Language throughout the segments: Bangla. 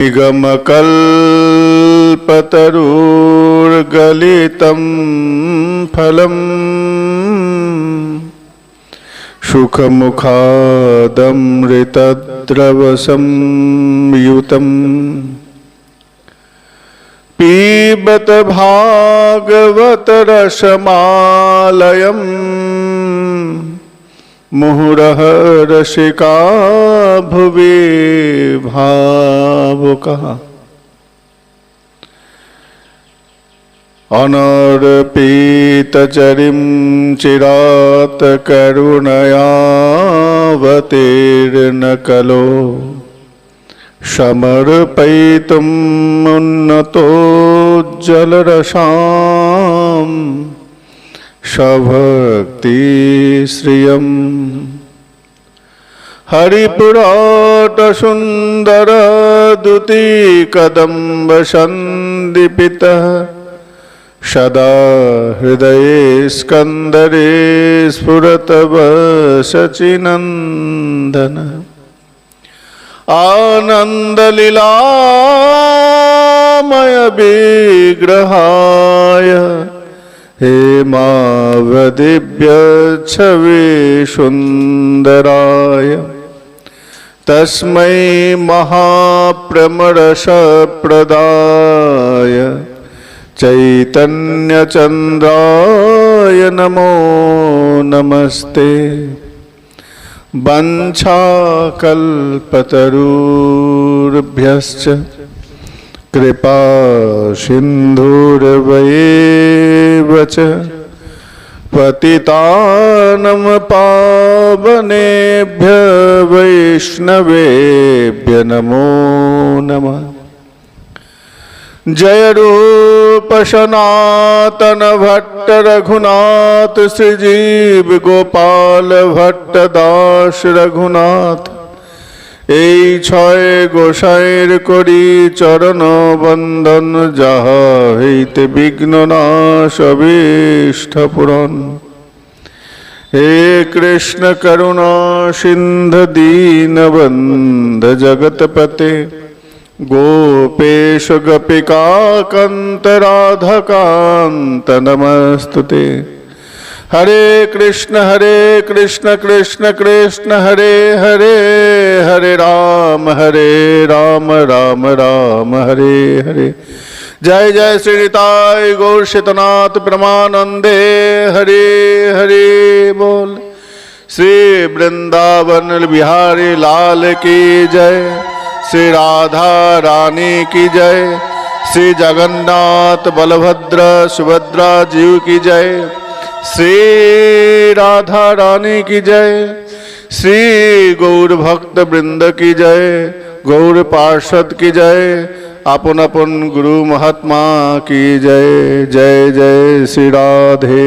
निगमकल्पतरुर्गलितं फलम् सुखमुखादमृतद्रवसंयुतम् पीबत भागवत रसमालयम् मुहुरः रसिका भुवि भावुकः अनर्पितचरिं चिरात् करुणयावतीर्ण कलो समर्पयितुम् उन्नतोज्ज्वलरसाम् सभक्तिश्रियम् हरिपुराटसुन्दरदुतिकदम्बसन्दीपितः सदा हृदये स्कन्दरे स्फुरतवशचिनन्दन आनन्दलीलामय विग्रहाय हेमावदिव्यच्छवि सुन्दराय तस्मै महाप्रमरसप्रदाय चैतन्यचन्द्राय नमो नमस्ते। वंशाकल्पतरुभ्यश्च कृपा सिन्धुर्वैव च पतितानं पावनेभ्य वैष्णवेभ्य नमो नमः। जय रूप सनातन भट्ट रघुनाथ श्रीजीव गोपाल भट्ट दास रघुनाथ এই ছয় গোসাইর করি চরণ বন্দন যাহা হইতে বিঘ্ন নাশ অভীষ্ট পূরণ। হে কৃষ্ণ করুণা সিন্ধু দীনবন্ধ জগৎপতে গোপেশ গোপিকা কান্ত রাধাকান্ত নমস্তুতে। हरे कृष्ण कृष्ण कृष्ण हरे हरे हरे राम राम राम हरे हरे। जय जय श्री निताय गौर शीतनाथ प्रमानंदे हरे हरे बोल। श्री वृंदावन बिहारी लाल की जय। श्री राधा रानी की जय। श्री जगन्नाथ बलभद्र सुभद्रा जीव की जय। श्री राधा रानी की जय। श्री गौर भक्त वृंद की जय। गौर पार्षद की जय। अपन अपन गुरु महात्मा की जय। जय जय श्री राधे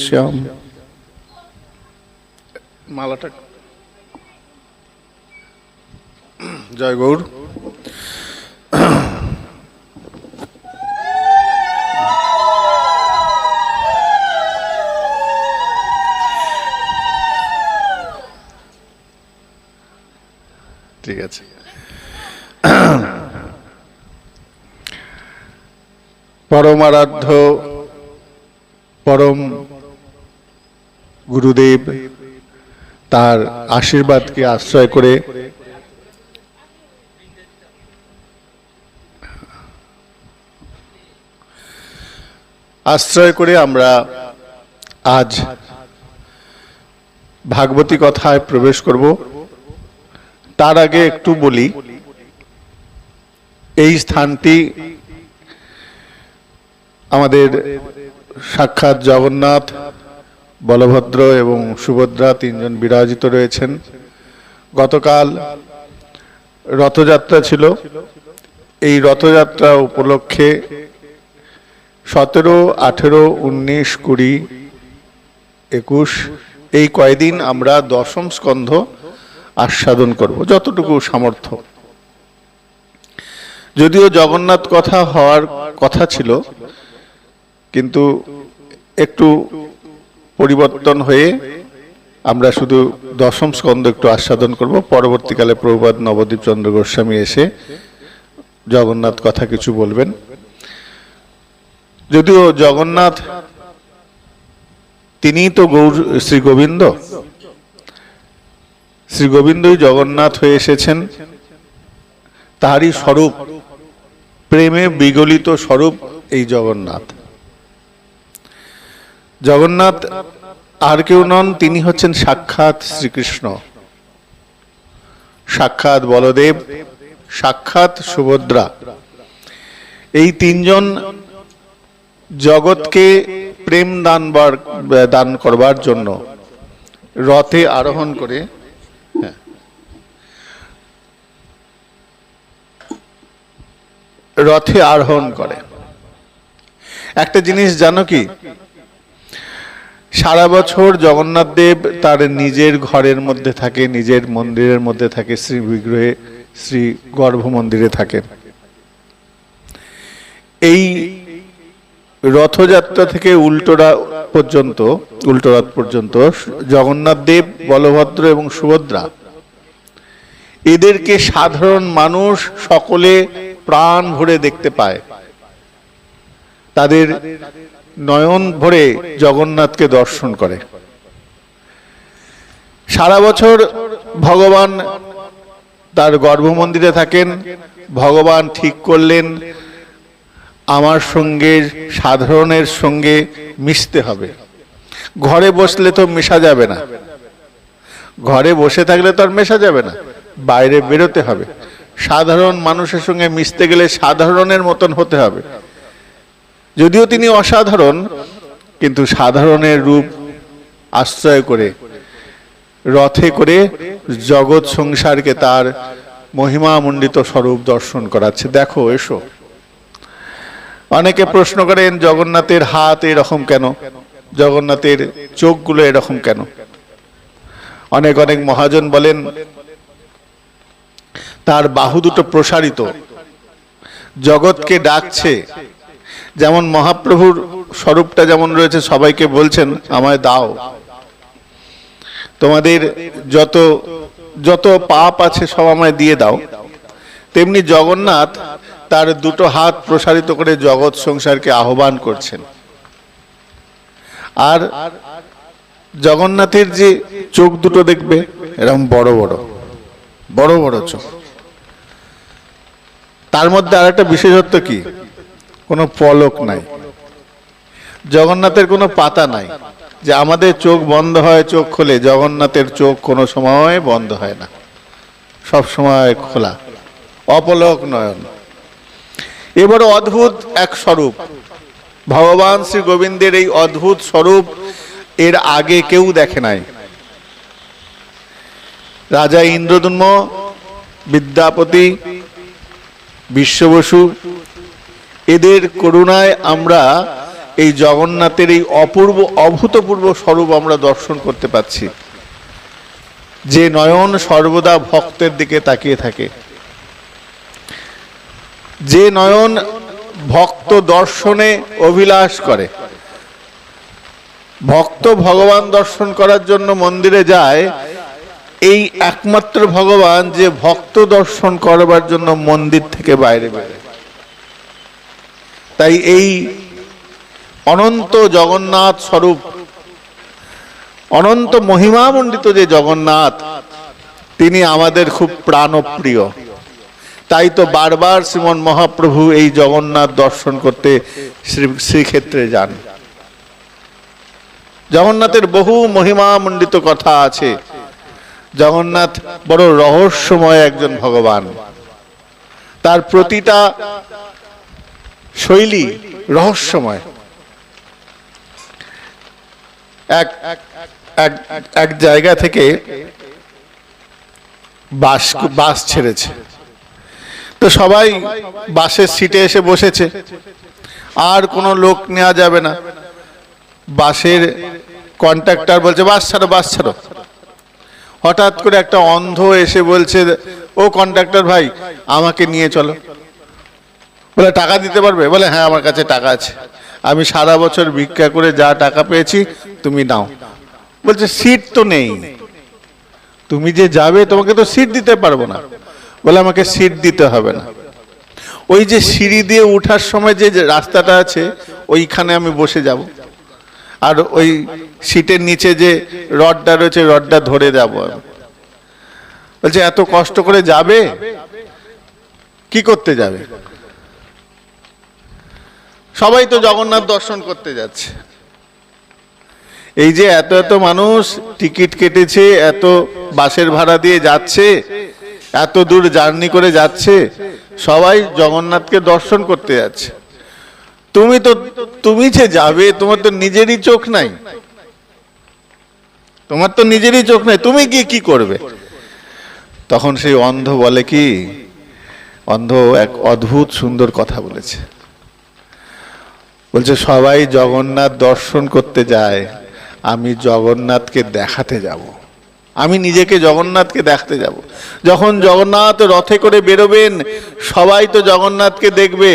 श्याम। मालाटा जय गौर। ঠিক আছে। পরম আরাধ্য পরম গুরুদেব তার আশীর্বাদকে আশ্রয় করে আমরা আজ ভাগবতী কথায় প্রবেশ করব। তার আগে একটু বলি, এই স্থানটি আমাদের সাক্ষাৎ জগন্নাথ বলভদ্র এবং সুভদ্রা তিনজন বিরাজিত রয়েছেন। গতকাল রথযাত্রা ছিল। এই রথযাত্রা উপলক্ষে 17, 18, 19, 20, 21 এই কয়দিন আমরা দশম স্কন্ধ আস্বাদন করব যতটুকু সামর্থ্য। যদিও জগন্নাথ কথা হওয়ার কথা ছিল, কিন্তু একটু পরিবর্তন হয়ে আমরা শুধু দশম স্কন্ধ একটু আস্বাদন করব। পরবর্তীকালে প্রভুপাদ নবদ্বীপ চন্দ্র গোস্বামী এসে জগন্নাথ কথা কিছু বলবেন। যদিও জগন্নাথ তিনিই তো শ্রী গোবিন্দ, শ্রী গোবিন্দই জগন্নাথ হয়ে এসেছেন, তাহারই স্বরূপ, প্রেমে বিগলিত স্বরূপ এই জগন্নাথ। জগন্নাথ আর কেউ নন, তিনি হচ্ছেন সাক্ষাৎ শ্রীকৃষ্ণ, সাক্ষাৎ বলদেব, সাক্ষাৎ সুভদ্রা। এই তিনজন জগৎকে প্রেম দান করবার জন্য রথে আরোহণ করে করে। একটা জিনিস জানো কি, সারা বছর জগন্নাথ দেব তার নিজের ঘরের মধ্যে থাকে, নিজের মন্দিরের মধ্যে থাকে, শ্রী বিগ্রহে, শ্রী গর্ভ মন্দিরে থাকে। এই রথযাত্রা থেকে উল্টোরথ পর্যন্ত জগন্নাথ দেব, বলভদ্র এবং সুভদ্রা, এদেরকে সাধারণ মানুষ সকলে প্রাণ ভরে দেখতে পায়, তাদের নয়ন ভরে জগন্নাথকে দর্শন করে। সারা বছর ভগবান তার গর্ভ মন্দিরে থাকেন। ভগবান ঠিক করলেন আমার সঙ্গে, সাধারণের সঙ্গে মিশতে হবে। ঘরে বসলে তো মেশা যাবে না, ঘরে বসে থাকলে তো আর মেশা যাবে না, বাইরে বেরোতে হবে। সাধারণ মানুষের সঙ্গে মিশতে গেলে সাধারণের মতন হতে হবে। যদিও তিনি অসাধারণ, কিন্তু সাধারণের রূপ আশ্রয় করে রথে করে জগৎ সংসারকে তার মহিমামণ্ডিত স্বরূপ দর্শন করাচ্ছে। দেখো, এসো। অনেকে প্রশ্ন করেন জগন্নাথের হাত এরকম কেন, জগন্নাথের চোখগুলো এরকম কেন। অনেক অনেক মহাজন বলেন তার বাহু দুটো প্রসারিত, জগৎকে ডাকছে। যেমন মহাপ্রভুর স্বরূপটা যেমন রয়েছে, সবাইকে বলছেন আমায় দাও, তোমাদের যত যত পাপ আছে সব আমায় দিয়ে দাও। তেমনি জগন্নাথ তার দুটো হাত প্রসারিত করে জগৎ সংসারকে আহ্বান করছেন। আর জগন্নাথের যে চোখ দুটো দেখবে এরকম বড় বড় বড় বড় চোখ। তার মধ্যে আর একটা বিশেষত্ব কি, কোনো পলক নাই, জগন্নাথের কোনো পাতা নাই। যে আমাদের চোখ বন্ধ হয়, চোখ খোলে, জগন্নাথের চোখ কোনো সময় বন্ধ হয় না, সব সময় খোলা, অপলক নয়ন। এবার অদ্ভুত এক স্বরূপ ভগবান শ্রী গোবিন্দের, এই অদ্ভুত স্বরূপ এর আগে কেউ দেখে নাই। রাজা ইন্দ্রদ্যুম্ন, বিদ্যাপতি, বিশ্ব বসু, এদের করুণায় আমরা এই জগন্নাথের এই অপূর্ব অভূতপূর্ব স্বরূপ আমরা দর্শন করতে পাচ্ছি। যে নয়ন সর্বদা ভক্তের দিকে তাকিয়ে থাকে, যে নয়ন ভক্ত দর্শনে অভিলাষ করে। ভক্ত ভগবান দর্শন করার জন্য মন্দিরে যায়, এই একমাত্র ভগবান যে ভক্ত দর্শন করবার জন্য মন্দির থেকে বাইরে বেরোয়। তাই এই অনন্ত জগন্নাথ স্বরূপ, অনন্ত মহিমামণ্ডিত যে জগন্নাথ, তিনি আমাদের খুব প্রাণপ্রিয়। তাই তো বারবার শ্রীমন মহাপ্রভু এই জগন্নাথ দর্শন করতে শ্রীক্ষেত্রে যান। জগন্নাথের বহু মহিমামণ্ডিত কথা আছে। জগন্নাথ বড় রহস্যময় একজন ভগবান, তার প্রতিটা শৈলী রহস্যময়। এক জায়গা থেকে বাস ছেড়েছে, তো সবাই বাসের সিটে এসে বসেছে, আর কোনো লোক নেওয়া যাবে না। বাসের কন্ট্রাক্টর বলছে বাস ছাড়ো, বাস ছাড়ো। হঠাৎ করে একটা অন্ধ এসে বলছে, ও কন্ট্রাক্টর ভাই, আমাকে নিয়ে চলো। বলে টাকা দিতে পারবে? বলে হ্যাঁ, আমার কাছে টাকা আছে, আমি সারা বছর ভিক্ষা করে যা টাকা পেয়েছি তুমি নাও। বলছে সিট তো নেই, তুমি যে যাবে তোমাকে তো সিট দিতে পারবো না। বলে আমাকে সিট দিতে হবে না। ওই যে সিঁড়ি দিয়ে ওঠার সময় যে রাস্তাটা আছে ওইখানে আমি বসে যাব, আর ওই সিটের নিচে যে রডটা রয়েছে রডটা ধরে যাব। বলছে এত কষ্ট করে যাবে, কি করতে যাবে? সবাই তো জগন্নাথ দর্শন করতে যাচ্ছে। এই যে এত এত মানুষ টিকিট কেটেছে, এত বাসের ভাড়া দিয়ে যাচ্ছে, এত দূর জার্নি করে যাচ্ছে, সবাই জগন্নাথকে দর্শন করতে যাচ্ছে। তুমি যে যাবে, তোমার তো নিজেরই চোখ নাই, তোমার তো নিজেরই চোখ নাই, তুমি কি করবে? তখন সেই অন্ধ বলে কি, অন্ধ এক অদ্ভুত সুন্দর কথা বলেছে। বলছে সবাই জগন্নাথ দর্শন করতে যায়, আমি জগন্নাথকে দেখাতে যাব, আমি নিজেকে জগন্নাথকে দেখতে যাব। যখন জগন্নাথ রথে করে বেরোবেন, সবাই তো জগন্নাথকে দেখবে।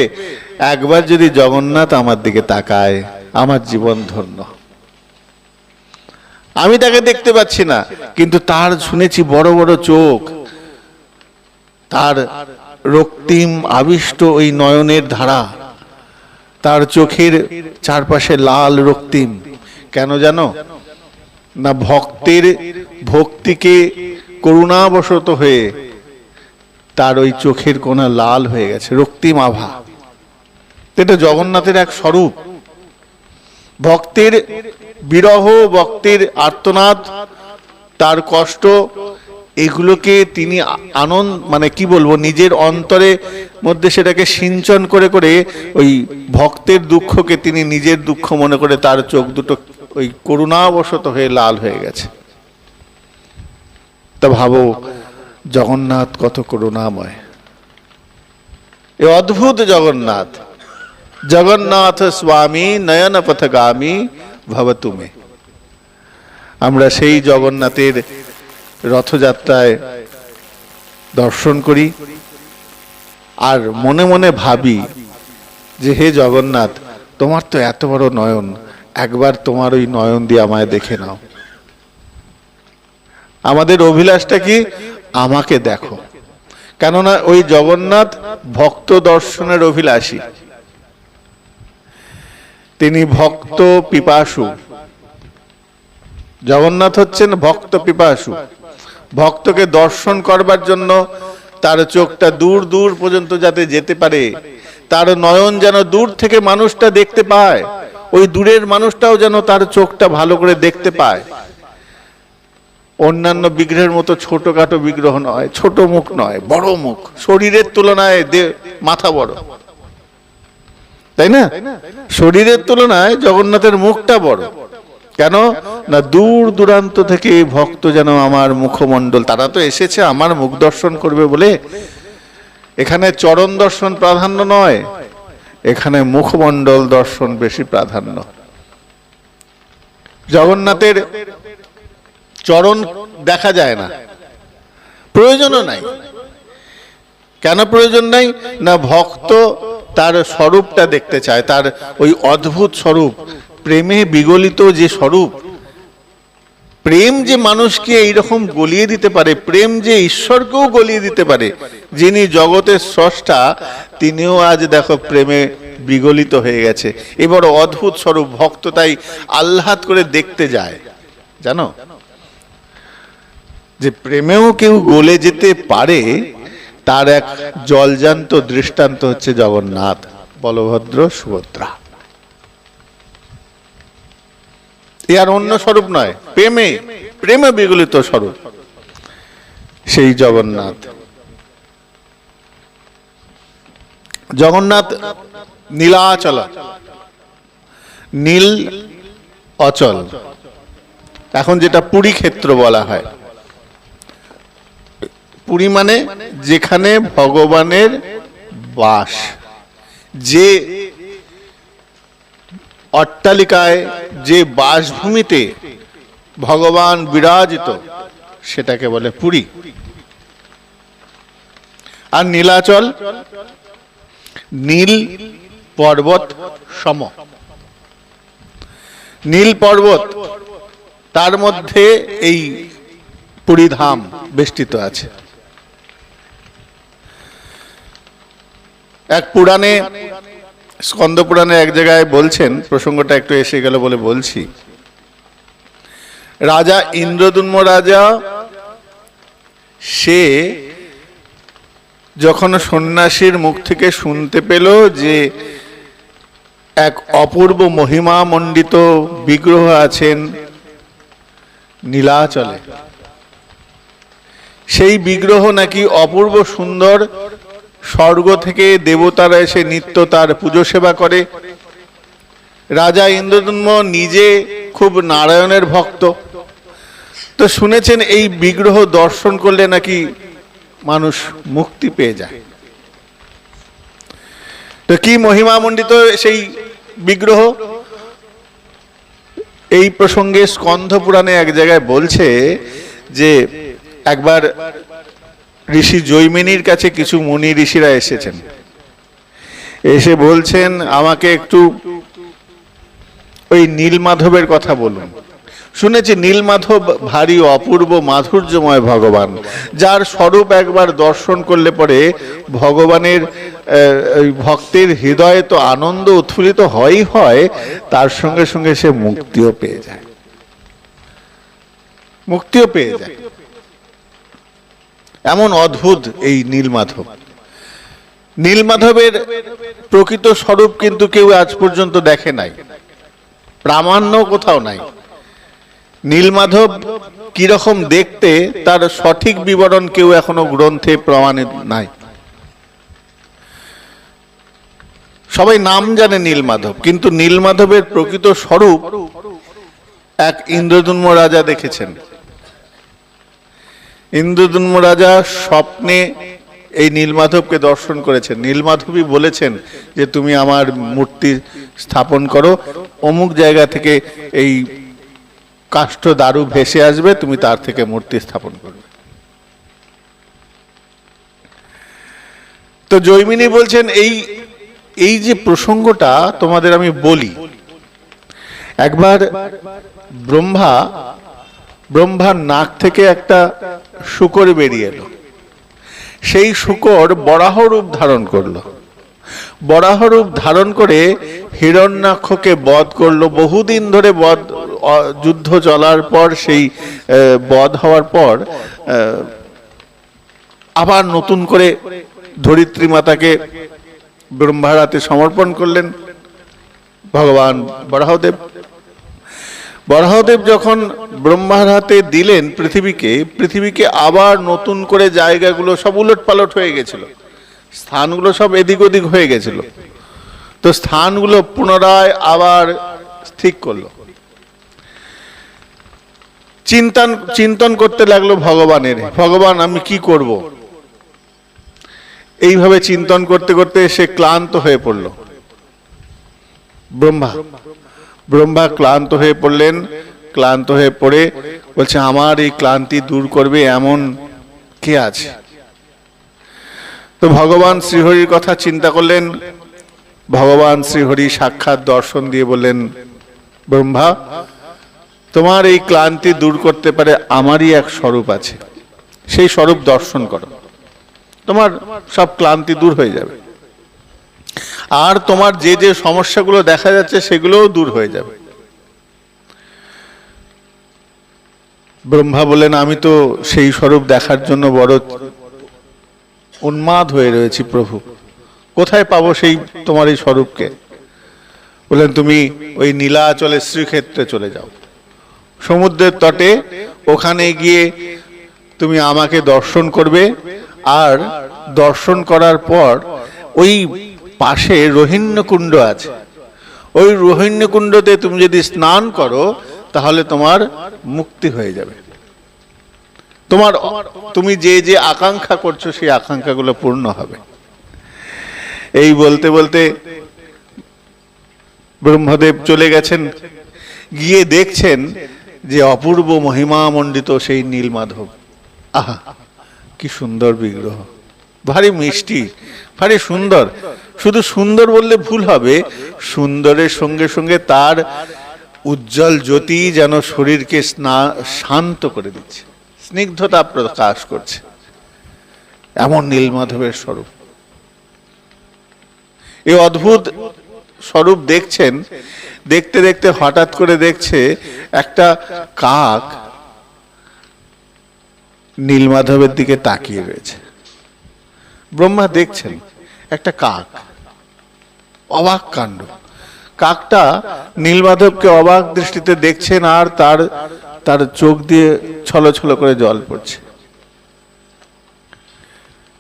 একবার যদি জগন্নাথ আমার দিকে তাকায়, আমার জীবন ধন্য। আমি তাকে দেখতে পাচ্ছি না, কিন্তু তার শুনেছি বড় বড় চোখ, তার রক্তিম আবিষ্ট ওই নয়নের ধারা, তার চোখের চারপাশে লাল রক্তিম। কেন জানো না? ভক্তের ভক্তিকে করুণাবশত হয়ে তার ওই চোখের কোণা লাল হয়ে গেছে, রক্তিম আভা। এটা জগন্নাথের এক স্বরূপ। ভক্তের বিরহ, ভক্তের আর্তনাদ, তার কষ্ট, এগুলোকে তিনি আনন্দ মানে কি বলবো, নিজের অন্তরে মধ্যে সেটাকে সিঞ্চন করে করে ওই ভক্তের দুঃখকে তিনি নিজের দুঃখ মনে করে তার চোখ দুটো ওই করুণাবশত হয়ে লাল হয়ে গেছে। তা ভাবো জগন্নাথ কত করুণাময়, এ অদ্ভুত জগন্নাথ। জগন্নাথ স্বামী নয়ন পথগামী ভবতু মে। আমরা সেই জগন্নাথের রথযাত্রায় দর্শন করি আর মনে মনে ভাবি যে হে জগন্নাথ, তোমার তো এত বড় নয়ন, একবার তোমার ওই নয়ন দিয়ে আমায় দেখে নাও। আমাদের অভিলাষটা কি? আমাকে দেখো। কেননা ওই জগন্নাথ ভক্ত দর্শনের অভিলাষী, তিনি ভক্ত পিপাসু। জগন্নাথ হচ্ছেন ভক্ত পিপাসু। ভক্তকে দর্শন করবার জন্য তার চোখটা দূর দূর পর্যন্ত যাতে যেতে পারে, তার নয়ন যেন দূর থেকে মানুষটা দেখতে পায়, ওই দূরের মানুষটাও যেন তার চোখটা ভালো করে দেখতে পায়। অন্যান্য বিগ্রহের মতো ছোটখাটো বিগ্রহ নয়, ছোট মুখ নয়, বড় মুখ, শরীরের তুলনায় মাথা বড়, তাই না? শরীরের তুলনায় জগন্নাথের মুখটা বড়। কেন না? দূর দূরান্ত থেকে ভক্ত যেন আমার মুখমণ্ডল, তারা তো এসেছে আমার মুখ দর্শন করবে বলে। এখানে চরণ দর্শন প্রাধান্য নয়, এখানে মুখমণ্ডল দর্শন বেশি প্রাধান্য। জগন্নাথের চরণ দেখা যায় না, প্রয়োজনও নাই। কেন প্রয়োজন নাই? না ভক্ত তার স্বরূপটা দেখতে চায়, তার ওই অদ্ভুত স্বরূপ, প্রেমে বিগলিত যে স্বরূপ। প্রেম যে মানুষকে এইরকম গলিয়ে দিতে পারে, প্রেম যে ঈশ্বরকেও গলিয়ে দিতে পারে, যিনি জগতের স্রষ্টা, তিনিও আজ দেখো প্রেমে বিগলিত হয়ে গেছে। এবার অদ্ভুত স্বরূপ, ভক্ত তাই আহ্লাদ করে দেখতে যায়। জানো যে প্রেমেও কেউ গলে যেতে পারে, তার এক জলজান্ত দৃষ্টান্ত হচ্ছে জগন্নাথ, বলভদ্র, সুভদ্রা। এ আর অন্য স্বরূপ নয়, প্রেমে বিগলিত স্বরূপ সেই জগন্নাথ। জগন্নাথ নীলাচল, নীল অচল, এখন যেটা পুরী ক্ষেত্র বলা হয়। পুরী মানে যেখানে ভগবানের বাস, যে অট্টালিকায়, যে বাসভূমিতে ভগবান বিরাজিত, সেটাকে বলে পুরী। আর নীলাচল, নীল পর্বত সম, নীল পর্বত, তার মধ্যে এই পুরী ধাম বেষ্টিত আছে। এক পুরাণে, স্কন্দ পুরাণে এক জায়গায় বলছেন, প্রসঙ্গটা একটু এসে গেল বলে বলছি, রাজা ইন্দ্রদুম্ন রাজা সে যখন সন্ন্যাসীর মুখ থেকে শুনতে পেল যে এক অপূর্ব মহিমা মণ্ডিত বিগ্রহ আছেন নীলাচলে, সেই বিগ্রহ নাকি অপূর্ব সুন্দর, স্বর্গ থেকে দেবতারা এসে নিত্য তার পুজো সেবা করে। রাজা ইন্দ্রদুম্ন নিজে খুব নারায়ণের ভক্ত, তো শুনেছেন এই বিগ্রহ দর্শন করলে নাকি মানুষ মুক্তি পেয়ে যায়। তো কি মহিমামণ্ডিত সেই বিগ্রহ, এই প্রসঙ্গে স্কন্ধ পুরাণে এক জায়গায় বলছে যে একবার ঋষি জৈমিনীর কাছে কিছু মুনি ঋষিরা এসেছেন, এসে বলছেন আমাকে একটু ওই নীলমাধবের কথা বলুন। শুনেছি নীলমাধব ভারী অপূর্ব মাধুর্যময় ভগবান, যার স্বরূপ একবার দর্শন করলে পরে ভগবানের ভক্তের হৃদয়ে তো আনন্দ উৎফুল্লিত হয়ই হয়, তার সঙ্গে সঙ্গে সে মুক্তিও পেয়ে যায়, মুক্তিও পেয়ে যায়। এমন অদ্ভুত এই নীলমাধব। নীলমাধবের প্রকৃত স্বরূপ কিন্তু কেউ আজ পর্যন্ত দেখে নাই, প্রামাণ্য কোথাও নাই। নীলমাধব কিরকম দেখতে তার সঠিক বিবরণ কেউ এখনো গ্রন্থে প্রমাণিত নাই। সবাই নাম জানে নীলমাধব, কিন্তু নীলমাধবের প্রকৃত স্বরূপ এক ইন্দ্রদুম্ন রাজা দেখেছেন। ইন্দ্রদুম্ন রাজা স্বপ্নে এই নীলমাধবকে দর্শন করেছেন। নীলমাধবই বলেছেন যে তুমি আমার মূর্তি স্থাপন করো, অমুক জায়গা থেকে এই কাষ্ঠ দারু ভেসে আসবে, তুমি তার থেকে মূর্তি স্থাপন করবে। তো জৈমিনী বলছেন এই যে প্রসঙ্গটা তোমাদের আমি বলি, একবার ব্রহ্মার নাক থেকে একটা শূকর বেরিয়ে এলো, সেই শূকর বরাহ রূপ ধারণ করলো, বরাহ রূপ ধারণ করে হিরণ্যাক্ষকে বধ করলো। বহুদিন ধরে যুদ্ধ চলার পর, সেই বধ হওয়ার পর আবার নতুন করে ধরিত্রী মাতাকে ব্রহ্মার হাতে সমর্পণ করলেন ভগবান বরাহদেব। বরাহদেব যখন ব্রহ্মার হাতে দিলেন পৃথিবীকে আবার নতুন করে জায়গাগুলো সব উলট পালট হয়ে গেছিল, স্থানগুলো সব এদিক ওদিক হয়ে গেছিল। তো স্থানগুলো পুনরায় আবার স্থির করলো। চিন্তন করতে লাগলো ভগবান আমি কি করব। এইভাবে চিন্তন করতে করতে সে ক্লান্ত হয়ে পড়ল। ব্রহ্মা ক্লান্ত হয়ে পড়লেন। ক্লান্ত হয়ে পড়ে বলছে আমার এই ক্লান্তি দূর করবে এমন কে আছে। তো ভগবান শ্রীহরির কথা চিন্তা করলেন। ভগবান শ্রীহরি সাক্ষাৎ দর্শন দিয়ে বললেন, ব্রহ্মা তোমার এই ক্লান্তি দূর করতে পারে আমারই এক স্বরূপ আছে, সেই স্বরূপ দর্শন করো, তোমার সব ক্লান্তি দূর হয়ে যাবে, আর তোমার যে যে সমস্যাগুলো দেখা যাচ্ছে সেগুলোও দূর হয়ে যাবে। ব্রহ্মা বললেন আমি তো সেই স্বরূপ দেখার জন্য বড় উন্মাদ হয়ে রয়েছি প্রভু, কোথায় পাবো সেই তোমার এই স্বরূপকে। বললেন তুমি ওই নীলাচলে শ্রীক্ষেত্রে চলে যাও, সমুদ্রের তটে, ওখানে গিয়ে তুমি আমাকে দর্শন করবে, আর দর্শন করার পর ওই পাশে রোহিণ্যকুণ্ড আছে, ওই রোহিণ্যকুণ্ডতে তুমি যদি স্নান করো তাহলে তোমার মুক্তি হয়ে যাবে, তুমি যে যে আকাঙ্ক্ষা করছো সেই আকাঙ্ক্ষাগুলো পূর্ণ হবে। এই বলতে বলতে ব্রহ্মদেব চলে গেছেন, গিয়ে দেখছেন যে অপূর্ব মহিমামণ্ডিত সেই নীলমাধব। আহা কি সুন্দর বিগ্রহ, ভারী মিষ্টি, ভারী সুন্দর। শুধু সুন্দর বললে ভুল হবে, সুন্দরের সঙ্গে সঙ্গে তার উজ্জ্বল জ্যোতি যেন শরীরকে শান্ত করে দিচ্ছে, স্নিগ্ধতা প্রকাশ করছে, এমন নীলমাধবের স্বরূপ। এই অদ্ভুত স্বরূপ দেখছেন, দেখতে দেখতে হঠাৎ করে দেখছে একটা কাক নীলমাধবের দিকে তাকিয়ে রয়েছে। ব্রহ্মা দেখছেন একটা কাক, অবাক কাণ্ড। কাকটা নীলমাধবকে অবাক দৃষ্টিতে দেখছেন, আর তার তার চোখ দিয়ে ছলছল করে জল পড়ছে।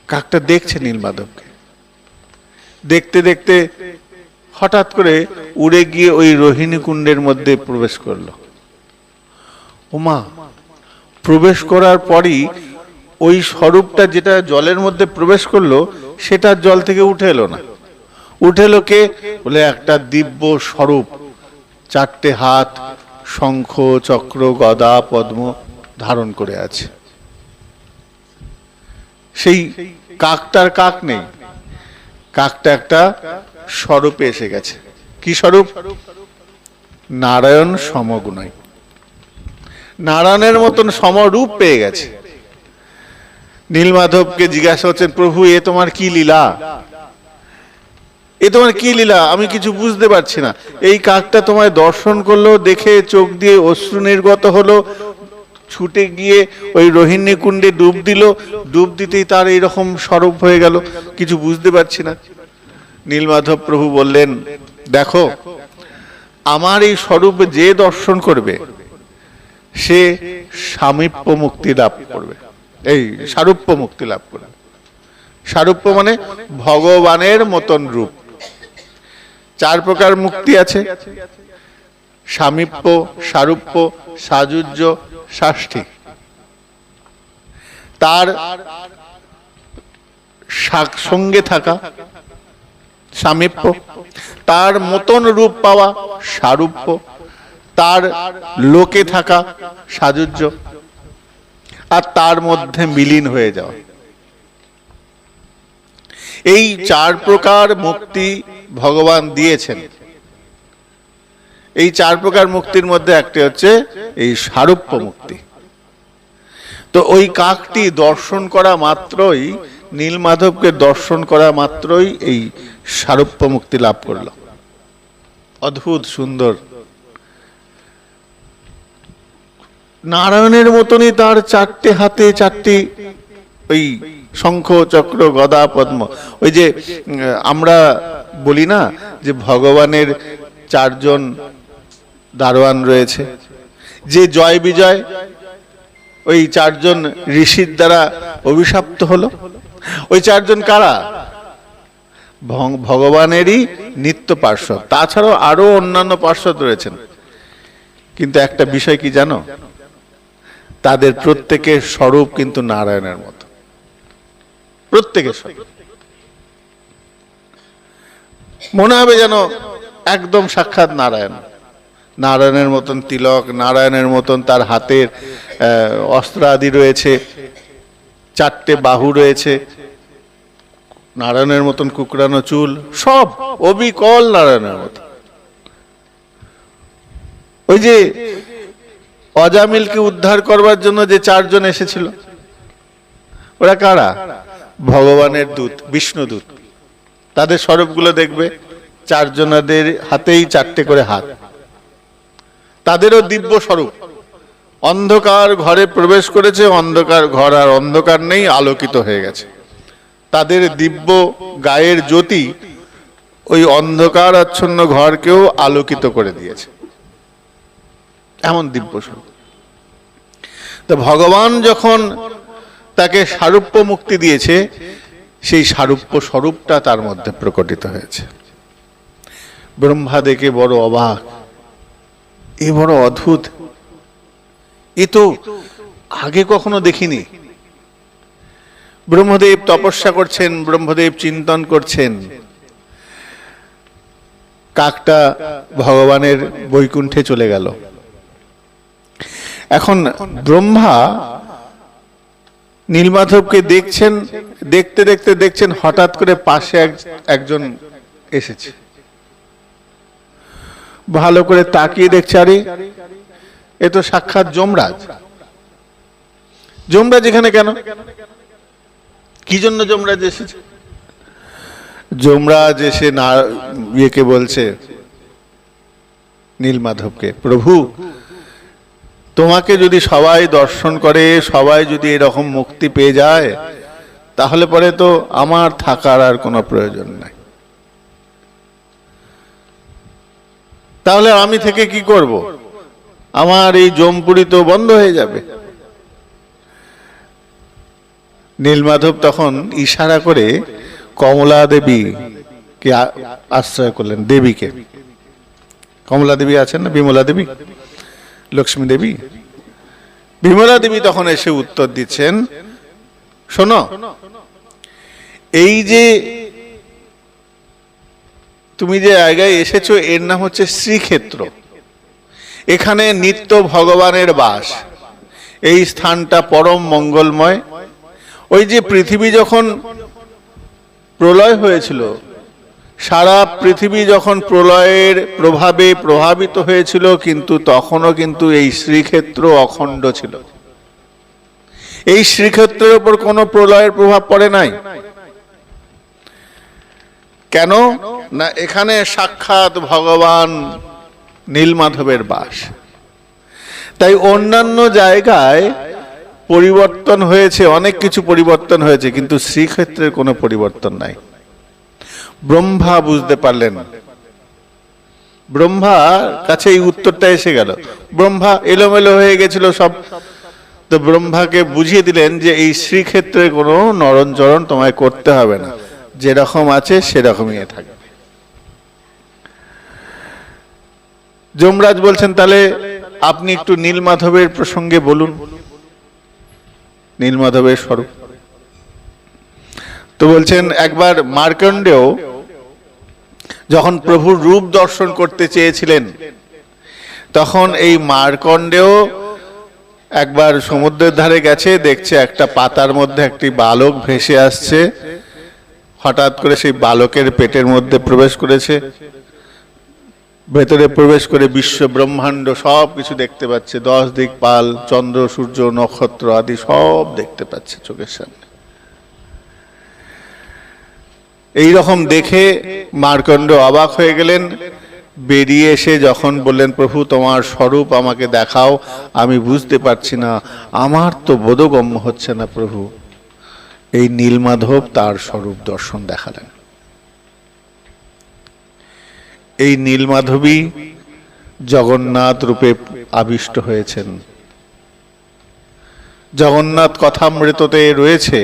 কাকটা দেখছে নীলমাধবকে, দেখতে দেখতে হঠাৎ করে উড়ে গিয়ে ওই রোহিণী কুণ্ডের মধ্যে প্রবেশ করলো। ওমা, প্রবেশ করার পরই ওই স্বরূপটা যেটা জলের মধ্যে প্রবেশ করলো সেটা জল থেকে উঠে এলো না। উঠে এলো কে? বলে একটা দিব্য স্বরূপ, 4টে হাত, শঙ্খ চক্র গদা পদ্ম ধারণ করে আছে। সেই কাকটার কাক নেই, কাকটা একটা স্বরূপে এসে গেছে। কি স্বরূপ? নারায়ণ সমগুণাই, নারায়ণের মতন সমরূপ পেয়ে গেছে। নীলমাধবকে জিজ্ঞাসা করছেন, প্রভু এ তোমার কি লীলা? এ তোমার কি লীলা? আমি কিছু বুঝতে পারছি না। এই কাকটা তোমায় দর্শন করলো, দেখে চোখ দিয়ে অশ্রু নির্গত হলো, ছুটে গিয়ে ওই রোহিণী কুণ্ডে ডুব দিল, ডুব দিতেই তার এইরকম স্বরূপ হয়ে গেল, কিছু বুঝতে পারছি না। নীলমাধব প্রভু বললেন, দেখো, আমার এই স্বরূপ যে দর্শন করবে সে সামীপ্য মুক্তি লাভ করবে, এই সারূপ্য মুক্তি লাভ করবে। সারূপ্য মানে ভগবানের মতন রূপ। 4 প্রকার মুক্তি আছে: সামীপ্য, সারূপ্য, সাযুজ্য, সাষ্টি। তার সঙ্গে থাকা সামীপ্য, তার মতন রূপ পাওয়া সারূপ্য, তার লোকে থাকা সাযুজ্য, আর তার মধ্যে বিলীন হয়ে যাওয়া। এই 4 প্রকার মুক্তি ভগবান দিয়েছেন। এই 4 প্রকার মুক্তির মধ্যে একটি হচ্ছে এই সারূপ্য মুক্তি। তো ওই কাকটি দর্শন করা মাত্রই, নীলমাধবকে দর্শন করা মাত্রই এই সারূপ্য মুক্তি লাভ করলো। অদ্ভুত সুন্দর। নারায়ণের মতনই তার 4টে হাতে 4টি ওই শঙ্খ চক্র গদা পদ্ম। ওই যে আমরা বলি না যে ভগবানের 4 জন দারোয়ান রয়েছে, যে জয় বিজয় ওই 4 জন ঋষির দ্বারা অভিশপ্ত হলো, ওই 4 জন কারা? ভগবানেরই নিত্য পার্শ্বদ। তাছাড়াও আরো অন্যান্য পার্শ্বদ রয়েছেন। কিন্তু একটা বিষয় কি জানো? তাদের প্রত্যেকের স্বরূপ কিন্তু নারায়ণের মতো, প্রত্যেকের স্বরূপ। মনে হবে যেন একদম সাক্ষাৎ নারায়ণ। নারায়ণের মতন তিলক, নারায়ণের মতন তার হাতের অস্ত্র আদি রয়েছে, 4টে বাহু রয়েছে, নারায়ণের মতন কুকরানো চুল, সব অবিকল নারায়ণের মতো। ওই যে অজামিলকে উদ্ধার করবার জন্য যে 4 জন এসেছিল, ওরা কারা? ভগবানের দূত, বিষ্ণুদূত। তাদের স্বরূপগুলো দেখবে, 4 জনাদের হাতেই 4টে করে হাত। তাদেরও দিব্য স্বরূপ। অন্ধকার ঘরে প্রবেশ করেছে, অন্ধকার ঘর আর অন্ধকার নেই, আলোকিত হয়ে গেছে। তাদের দিব্য গায়ের জ্যোতি ওই অন্ধকার আচ্ছন্ন ঘরকেও আলোকিত করে দিয়েছে, এমন দিব্য স্বরূপ। তো ভগবান যখন তাকে সারূপ্য মুক্তি দিয়েছে, সেই সারূপ্য স্বরূপটা তার মধ্যে প্রকটিত হয়েছে। ব্রহ্মা দেখে বড় অবাক, এ বড় অদ্ভুত, এ তো আগে কখনো দেখিনি। ব্রহ্মদেব তপস্যা করছেন, ব্রহ্মদেব চিন্তন করছেন, কাকটা ভগবানের বৈকুণ্ঠে চলে গেল। এখন ব্রহ্মা নীলমাধবকে দেখছেন, দেখতে দেখতে দেখছেন হঠাৎ করে পাশে একজন এসেছে। ভালো করে তাকিয়ে দেখছে, আরে এ তো সাক্ষাৎ যমরাজ। যমরাজ এখানে কেন? কি জন্য যমরাজ এসেছে? যমরাজ এসে না ইয়েকে বলছে, নীলমাধবকে, প্রভু তোমাকে যদি সবাই দর্শন করে, সবাই যদি এরকম মুক্তি পেয়ে যায়, তাহলে পরে তো আমার থাকার আর কোনো প্রয়োজন নাই। তাহলে আমি থেকে কি করব? আমার এই জমপুরি তো বন্ধ হয়ে যাবে। নীলমাধব তখন ইশারা করে কমলা দেবীকে আশ্রয় করলেন, দেবীকে। কমলা দেবী আছেন না, বিমলা দেবী, লক্ষ্মী দেবী। বিমলা দেবী তখন এসে উত্তর দিচ্ছেন, শোনো, এই যে তুমি যে জায়গায় এসেছো এর নাম হচ্ছে শ্রীক্ষেত্র। এখানে নিত্য ভগবানের বাস। এই স্থানটা পরম মঙ্গলময়। ওই যে পৃথিবী যখন প্রলয় হয়েছিল, সারা পৃথিবী যখন প্রলয়ের প্রভাবে প্রভাবিত হয়েছিল, কিন্তু তখনও কিন্তু এই শ্রীক্ষেত্র অখণ্ড ছিল। এই শ্রীক্ষেত্রের উপর কোনো প্রলয়ের প্রভাব পড়ে নাই। কেন না, এখানে সাক্ষাৎ ভগবান নীলমাধবের বাস। তাই অন্যান্য জায়গায় পরিবর্তন হয়েছে, অনেক কিছু পরিবর্তন হয়েছে, কিন্তু শ্রীক্ষেত্রের কোনো পরিবর্তন নাই। ব্রহ্মা বুঝতে পারলেন, ব্রহ্মার কাছে এই উত্তরটা এসে গেল। ব্রহ্মা এলোমেলো হয়ে গেছিল সব, তো ব্রহ্মাকে বুঝিয়ে দিলেন যে এই শ্রীক্ষেত্রে কোনো নরণচরণ তোমায় করতে হবে না, যেরকম আছে সেরকমই থাকবে। যমরাজ বলছেন, তাহলে আপনি একটু নীলমাধবের প্রসঙ্গে বলুন, নীলমাধবের স্বরূপ। তো বলছেন, একবার মার্কণ্ডেয় যখন প্রভুর রূপ দর্শন করতে চেয়েছিলেন, তখন এই মার্কণ্ডেয় একবার সমুদ্রের ধারে গেছে, দেখছে একটা পাতার মধ্যে একটি বালক ভেসে আসছে। হঠাৎ করে সেই বালকের পেটের মধ্যে প্রবেশ করেছে, ভেতরে প্রবেশ করে বিশ্ব ব্রহ্মাণ্ড সব কিছু দেখতে পাচ্ছে। 10 দিকপাল, চন্দ্র সূর্য নক্ষত্র আদি সব দেখতে পাচ্ছে চোখের সামনে। এই রকম দেখে মার্কণ্ড অবাক হয়ে গেলেন। বেরিয়ে এসে যখন বললেন, প্রভু তোমার স্বরূপ আমাকে দেখাও, আমি বুঝতে পারছি না, আমার তো বোধগম্য হচ্ছে না প্রভু। এই নীলমাধব তার স্বরূপ দর্শন দেখালেন। এই নীলমাধবী জগন্নাথ রূপে আবিষ্ট হয়েছেন। জগন্নাথ কথামৃততে রয়েছে,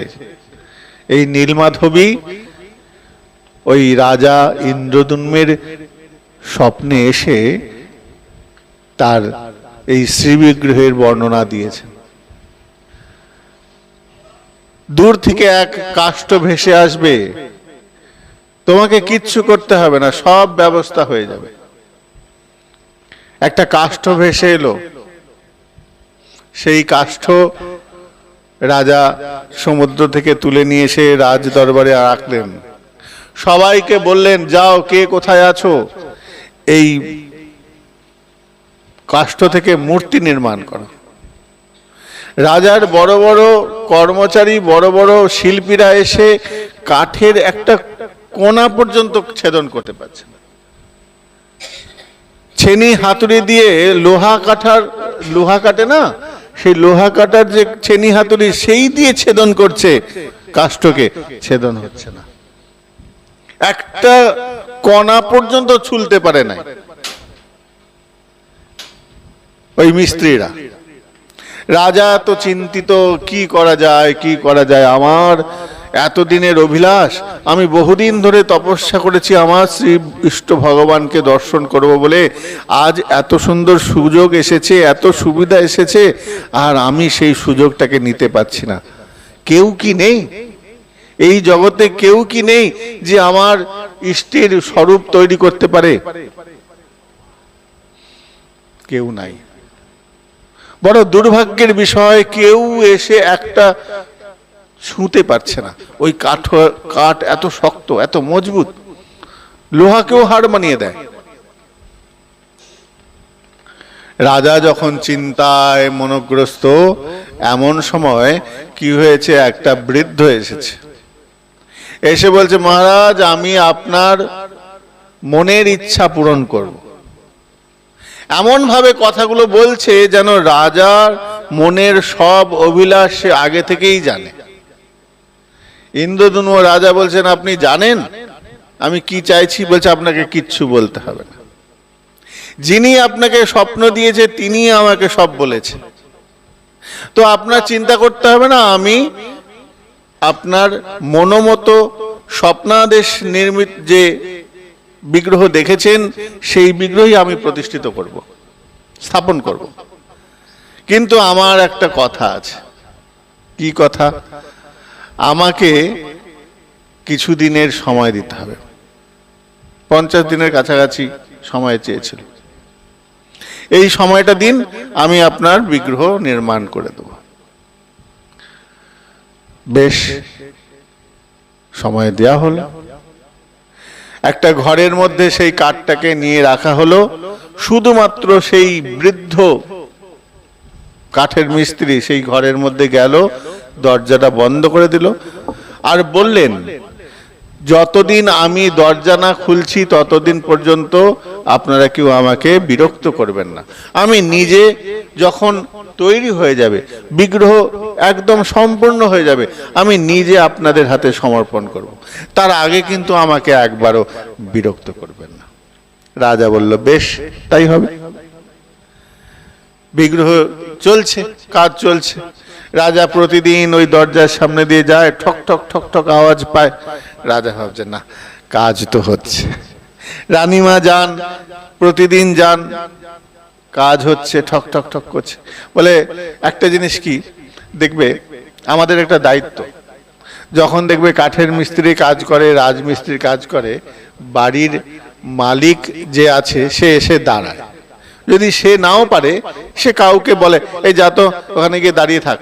এই নীলমাধবী ওই রাজা ইন্দ্রদ্যুম্নের স্বপ্নে এসে তার এই শ্রীবিগ্রহের বর্ণনা দিয়েছেন। দূর থেকে এক কাষ্ঠ ভেসে আসবে, তোমাকে কিচ্ছু করতে হবে না, সব ব্যবস্থা হয়ে যাবে। একটা কাষ্ঠ ভেসে এলো, সেই কাষ্ঠ রাজা সমুদ্র থেকে তুলে নিয়ে এসে রাজ দরবারে রাখলেন। সবাইকে বললেন, যাও, কে কোথায় আছো, এই কাষ্ঠ থেকে মূর্তি নির্মাণ করো। রাজার বড় বড় কর্মচারী, বড় বড় শিল্পীরা এসে কাঠের একটা কোনা পর্যন্ত ছেদন করতে পারছে না। ছেনি হাতুড়ি দিয়ে লোহা কাটে না, সেই লোহা কাটার যে ছেনি হাতুড়ি, সেই দিয়ে ছেদন করছে, কাষ্ঠকে ছেদন হচ্ছে না। একটা কণা পর্যন্ত ছুলতে পারে না ওই মিস্ত্রিরা। রাজা তো চিন্তিত, কি করা যায়, কি করা যায়। আমার এতদিনের অভিলাষ, আমি বহুদিন ধরে তপস্যা করেছি আমার শ্রী ইষ্ট ভগবানকে দর্শন করব বলে। আজ এত সুন্দর সুযোগ এসেছে, এত সুবিধা এসেছে, আর আমি সেই সুযোগটাকে নিতে পারছি না। কেউ কি নেই এই জগতে, কেউ কি নেই যে আমার ইষ্টের স্বরূপ তৈরি করতে পারে? কেউ নাই। বড় দুর্ভাগ্যের বিষয়, কেউ এসে একটা ছুঁতে পারছে না। ওই কাঠ এত শক্ত, এত মজবুত, লোহাকেও হাড় মানিয়ে দেয়। রাজা যখন চিন্তায় মনোগ্রস্ত, এমন সময় কি হয়েছে, একটা বৃদ্ধ এসেছে। এসে বলছে, মহারাজ আমি আপনার মনের ইচ্ছা পূরণ করব। এমন ভাবে কথাগুলো বলছে যেন রাজার মনের সব অভিলাষ সে আগে থেকেই জানে। ইন্দ্রদ্যুম্ন রাজা বলছেন, আপনি জানেন আমি কি চাইছি? বলছে, আপনাকে কিচ্ছু বলতে হবে না, যিনি আপনাকে স্বপ্ন দিয়েছে তিনি আমাকে সব বলেছে, তো আপনার চিন্তা করতে হবে না, আমি আপনার মনোমতো স্বপ্নাদেশ নির্মিত যে বিগ্রহ দেখেছেন সেই বিগ্রহই আমি প্রতিষ্ঠিত করব, স্থাপন করব। কিন্তু আমার একটা কথা আছে। কি কথা? আমাকে কিছু দিনের সময় দিতে হবে। 50 দিনের কাছাকাছি সময় চেয়েছিল। এই সময়টা দিন, আমি আপনার বিগ্রহ নির্মাণ করে দেব। বেশ, সময় দেয়া হলো। একটা ঘরের মধ্যে সেই কাঠটাকে নিয়ে রাখা হলো। শুধুমাত্র সেই বৃদ্ধ কাঠের মিস্ত্রি সেই ঘরের মধ্যে গেল, দরজাটা বন্ধ করে দিল আর বললেন, যতদিন আমি দরজা না খুলছি ততদিন পর্যন্ত আপনারা কেউ আমাকে বিরক্ত করবেন না। আমি নিজে যখন তৈরি হয়ে যাবে, বিগ্রহ একদম সম্পূর্ণ হয়ে যাবে, আমি নিজে আপনাদের হাতে সমর্পণ করব। তার আগে কিন্তু আমাকে একবারও বিরক্ত করবেন না। রাজা বলল, বেশ তাই হবে। বিগ্রহ চলছে, কাজ চলছে। রাজা প্রতিদিন ওই দরজার সামনে দিয়ে যায়, ঠক ঠক ঠক ঠক আওয়াজ পায়। রাজা ভাবছে, না, কাজ তো হচ্ছে। রানীমা যান, প্রতিদিন যান, কাজ হচ্ছে, ঠক ঠক ঠক করছে। বলে, একটা জিনিস কি দেখবে, আমাদের একটা দায়িত্ব, যখন দেখবে কাঠের মিস্ত্রি কাজ করে, রাজমিস্ত্রি কাজ করে, বাড়ির মালিক যে আছে সে এসে দাঁড়ায়। যদি সে নাও পারে, সে কাউকে বলে, এই যা তো ওখানে গিয়ে দাঁড়িয়ে থাক।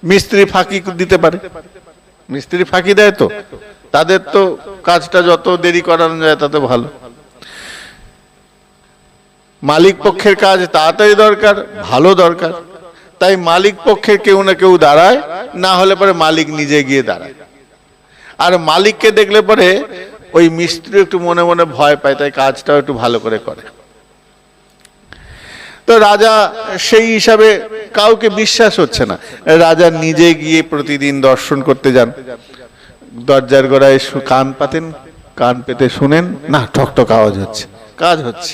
মিস্ত্রি ফাঁকি দিতে পারে, মিস্ত্রি ফাঁকি দেয়, তো তাদের তো কাজটা যত দেরি করানো যায় তত ভালো। মালিক পক্ষের কাজ তাড়াতাড়ি দরকার, ভালো দরকার, তাই মালিক পক্ষের কেউ না কেউ দাঁড়ায়, না হলে পরে মালিক নিজে গিয়ে দাঁড়ায়। আর মালিককে দেখলে পরে ওই মিস্ত্রি একটু মনে মনে ভয় পায়, তাই কাজটাও একটু ভালো করে করে। তো রাজা সেই হিসাবে কাউকে বিশ্বাস হচ্ছে না, রাজা নিজে গিয়ে প্রতিদিন দর্শন করতে যান। দরজার গোড়ায় কান পাতেন, কান পেতে শুনেন, না, ঠকঠক আওয়াজ হচ্ছে, কাজ হচ্ছে।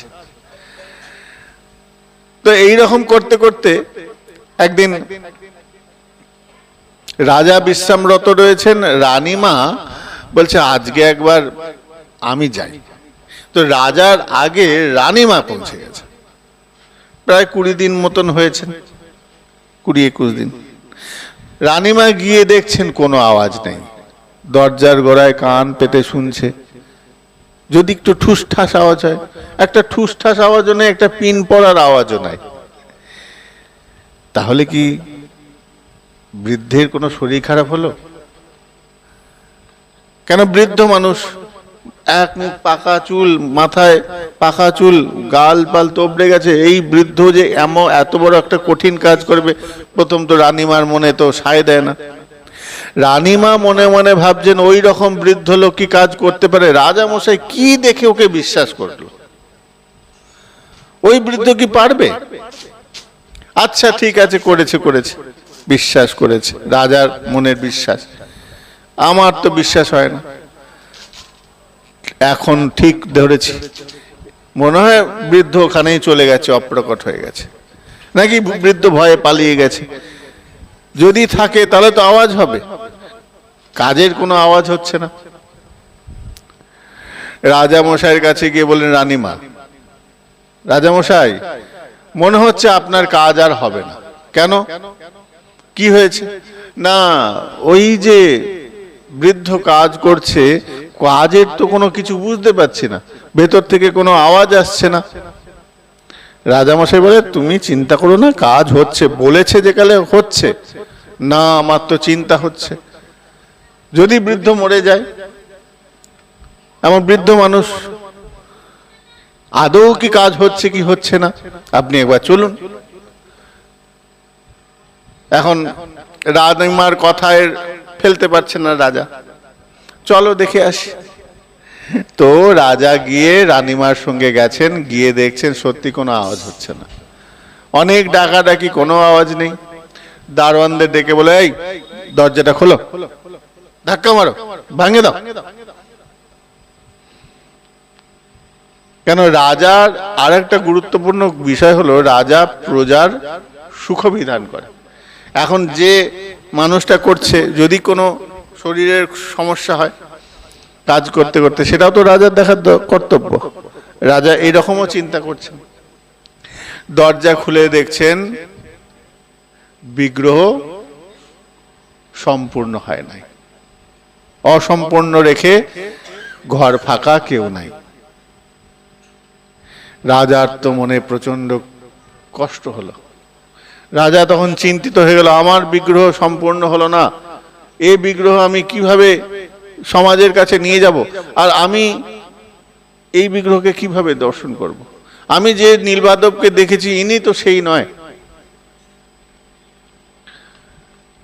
তো এইরকম করতে করতে একদিন রাজা বিশ্রামরত রয়েছেন, রানীমা বলছে, আজকে একবার আমি যাই। তো রাজার আগে রানীমা পৌঁছে গেছে। প্রায় 20 দিন মতন হয়েছে, 20-21 দিন। রানীমা গিয়ে দেখছেন কোনো আওয়াজ নেই। দরজার গোড়ায় কান পেতে শুনছে, যদি একটু ঠুসঠাস আওয়াজ হয়, একটা ঠুসঠাস আওয়াজও নেই, একটা পিন পড়ার আওয়াজও নাই। তাহলে কি বৃদ্ধের কোনো শরীর খারাপ হলো? কেন, বৃদ্ধ মানুষ, এক মুখ পাকা চুল, মাথায় পাকা চুল, গাল পাল তোবড়ে গেছে, এই বৃদ্ধ যে এত বড় একটা কঠিন কাজ করবে, প্রথম তো রানীমার মনে তো সায় দেয় না। রানীমা মনে মনে ভাবছেন, ওই রকম বৃদ্ধ লোক কি কাজ করতে পারে? রাজা মশাই কি দেখে ওকে বিশ্বাস করলো? ওই বৃদ্ধ কি পারবে? আচ্ছা ঠিক আছে, করেছে করেছে, বিশ্বাস করেছে, রাজার মনের বিশ্বাস। আমার তো বিশ্বাস হয় না। এখন ঠিক ধরেছি, মনে হয় বৃদ্ধ ওখানেই চলে গেছে, অপ্রকট হয়ে গেছে, নাকি বৃদ্ধ ভয়ে পালিয়ে গেছে। যদি থাকে তাহলে তো আওয়াজ হবে, কাজের কোনো আওয়াজ হচ্ছে না। রাজা মশাইয়ের কাছে গিয়ে বলেন, রানীমা, রাজা মশাই, মনে হচ্ছে আপনার কাজ আর হবে না। কেন, কি হয়েছে? না, ওই যে বৃদ্ধ কাজ করছে, কাজের তো কোনো কিছু বুঝতে পারছি না, ভেতর থেকে কোনো আওয়াজ আসছে না। রাজামশাই বলে, তুমি চিন্তা করো না, কাজ হচ্ছে, বলেছে যে কালে হচ্ছে না, আমার তো চিন্তা হচ্ছে, যদি বৃদ্ধ মরে যায়, এমন বৃদ্ধ মানুষ, আদৌ কি কাজ হচ্ছে কি হচ্ছে না, আপনি একবার চলুন। এখন রানীমার কথায় ফেলতে পারছেন না রাজা, চলো দেখে আসি। তো রাজা গিয়ে রানীমার সঙ্গে গেছেন, গিয়ে দেখছেন সত্যি কোনো আওয়াজ হচ্ছে না। অনেক ডাকাডাকি, কোনো আওয়াজ নেই। দারোয়ানদের ডেকে বলে, এই দরজাটা খোলো, ধাক্কা মারো, ভাঙে দাও। কেন, রাজার আর একটা গুরুত্বপূর্ণ বিষয় হলো রাজা প্রজার সুখবিধান করে। এখন যে মানুষটা করছে, যদি কোনো শরীরের সমস্যা হয় কাজ করতে করতে, সেটাও তো রাজার দেখার কর্তব্য। রাজা এরকমও চিন্তা করছেন। দরজা খুলে দেখছেন বিগ্রহ সম্পূর্ণ হয় নাই, অসম্পূর্ণ রেখে ঘর ফাঁকা, কেউ নাই। রাজার তো মনে প্রচন্ড কষ্ট হলো। রাজা তখন চিন্তিত হয়ে গেল, আমার বিগ্রহ সম্পূর্ণ হলো না, এই বিগ্রহ আমি কিভাবে সমাজের কাছে নিয়ে যাব, আর আমি এই বিগ্রহকে কিভাবে দর্শন করব? আমি যে নীলমাধবকে দেখেছি ইনি তো সেই নয়।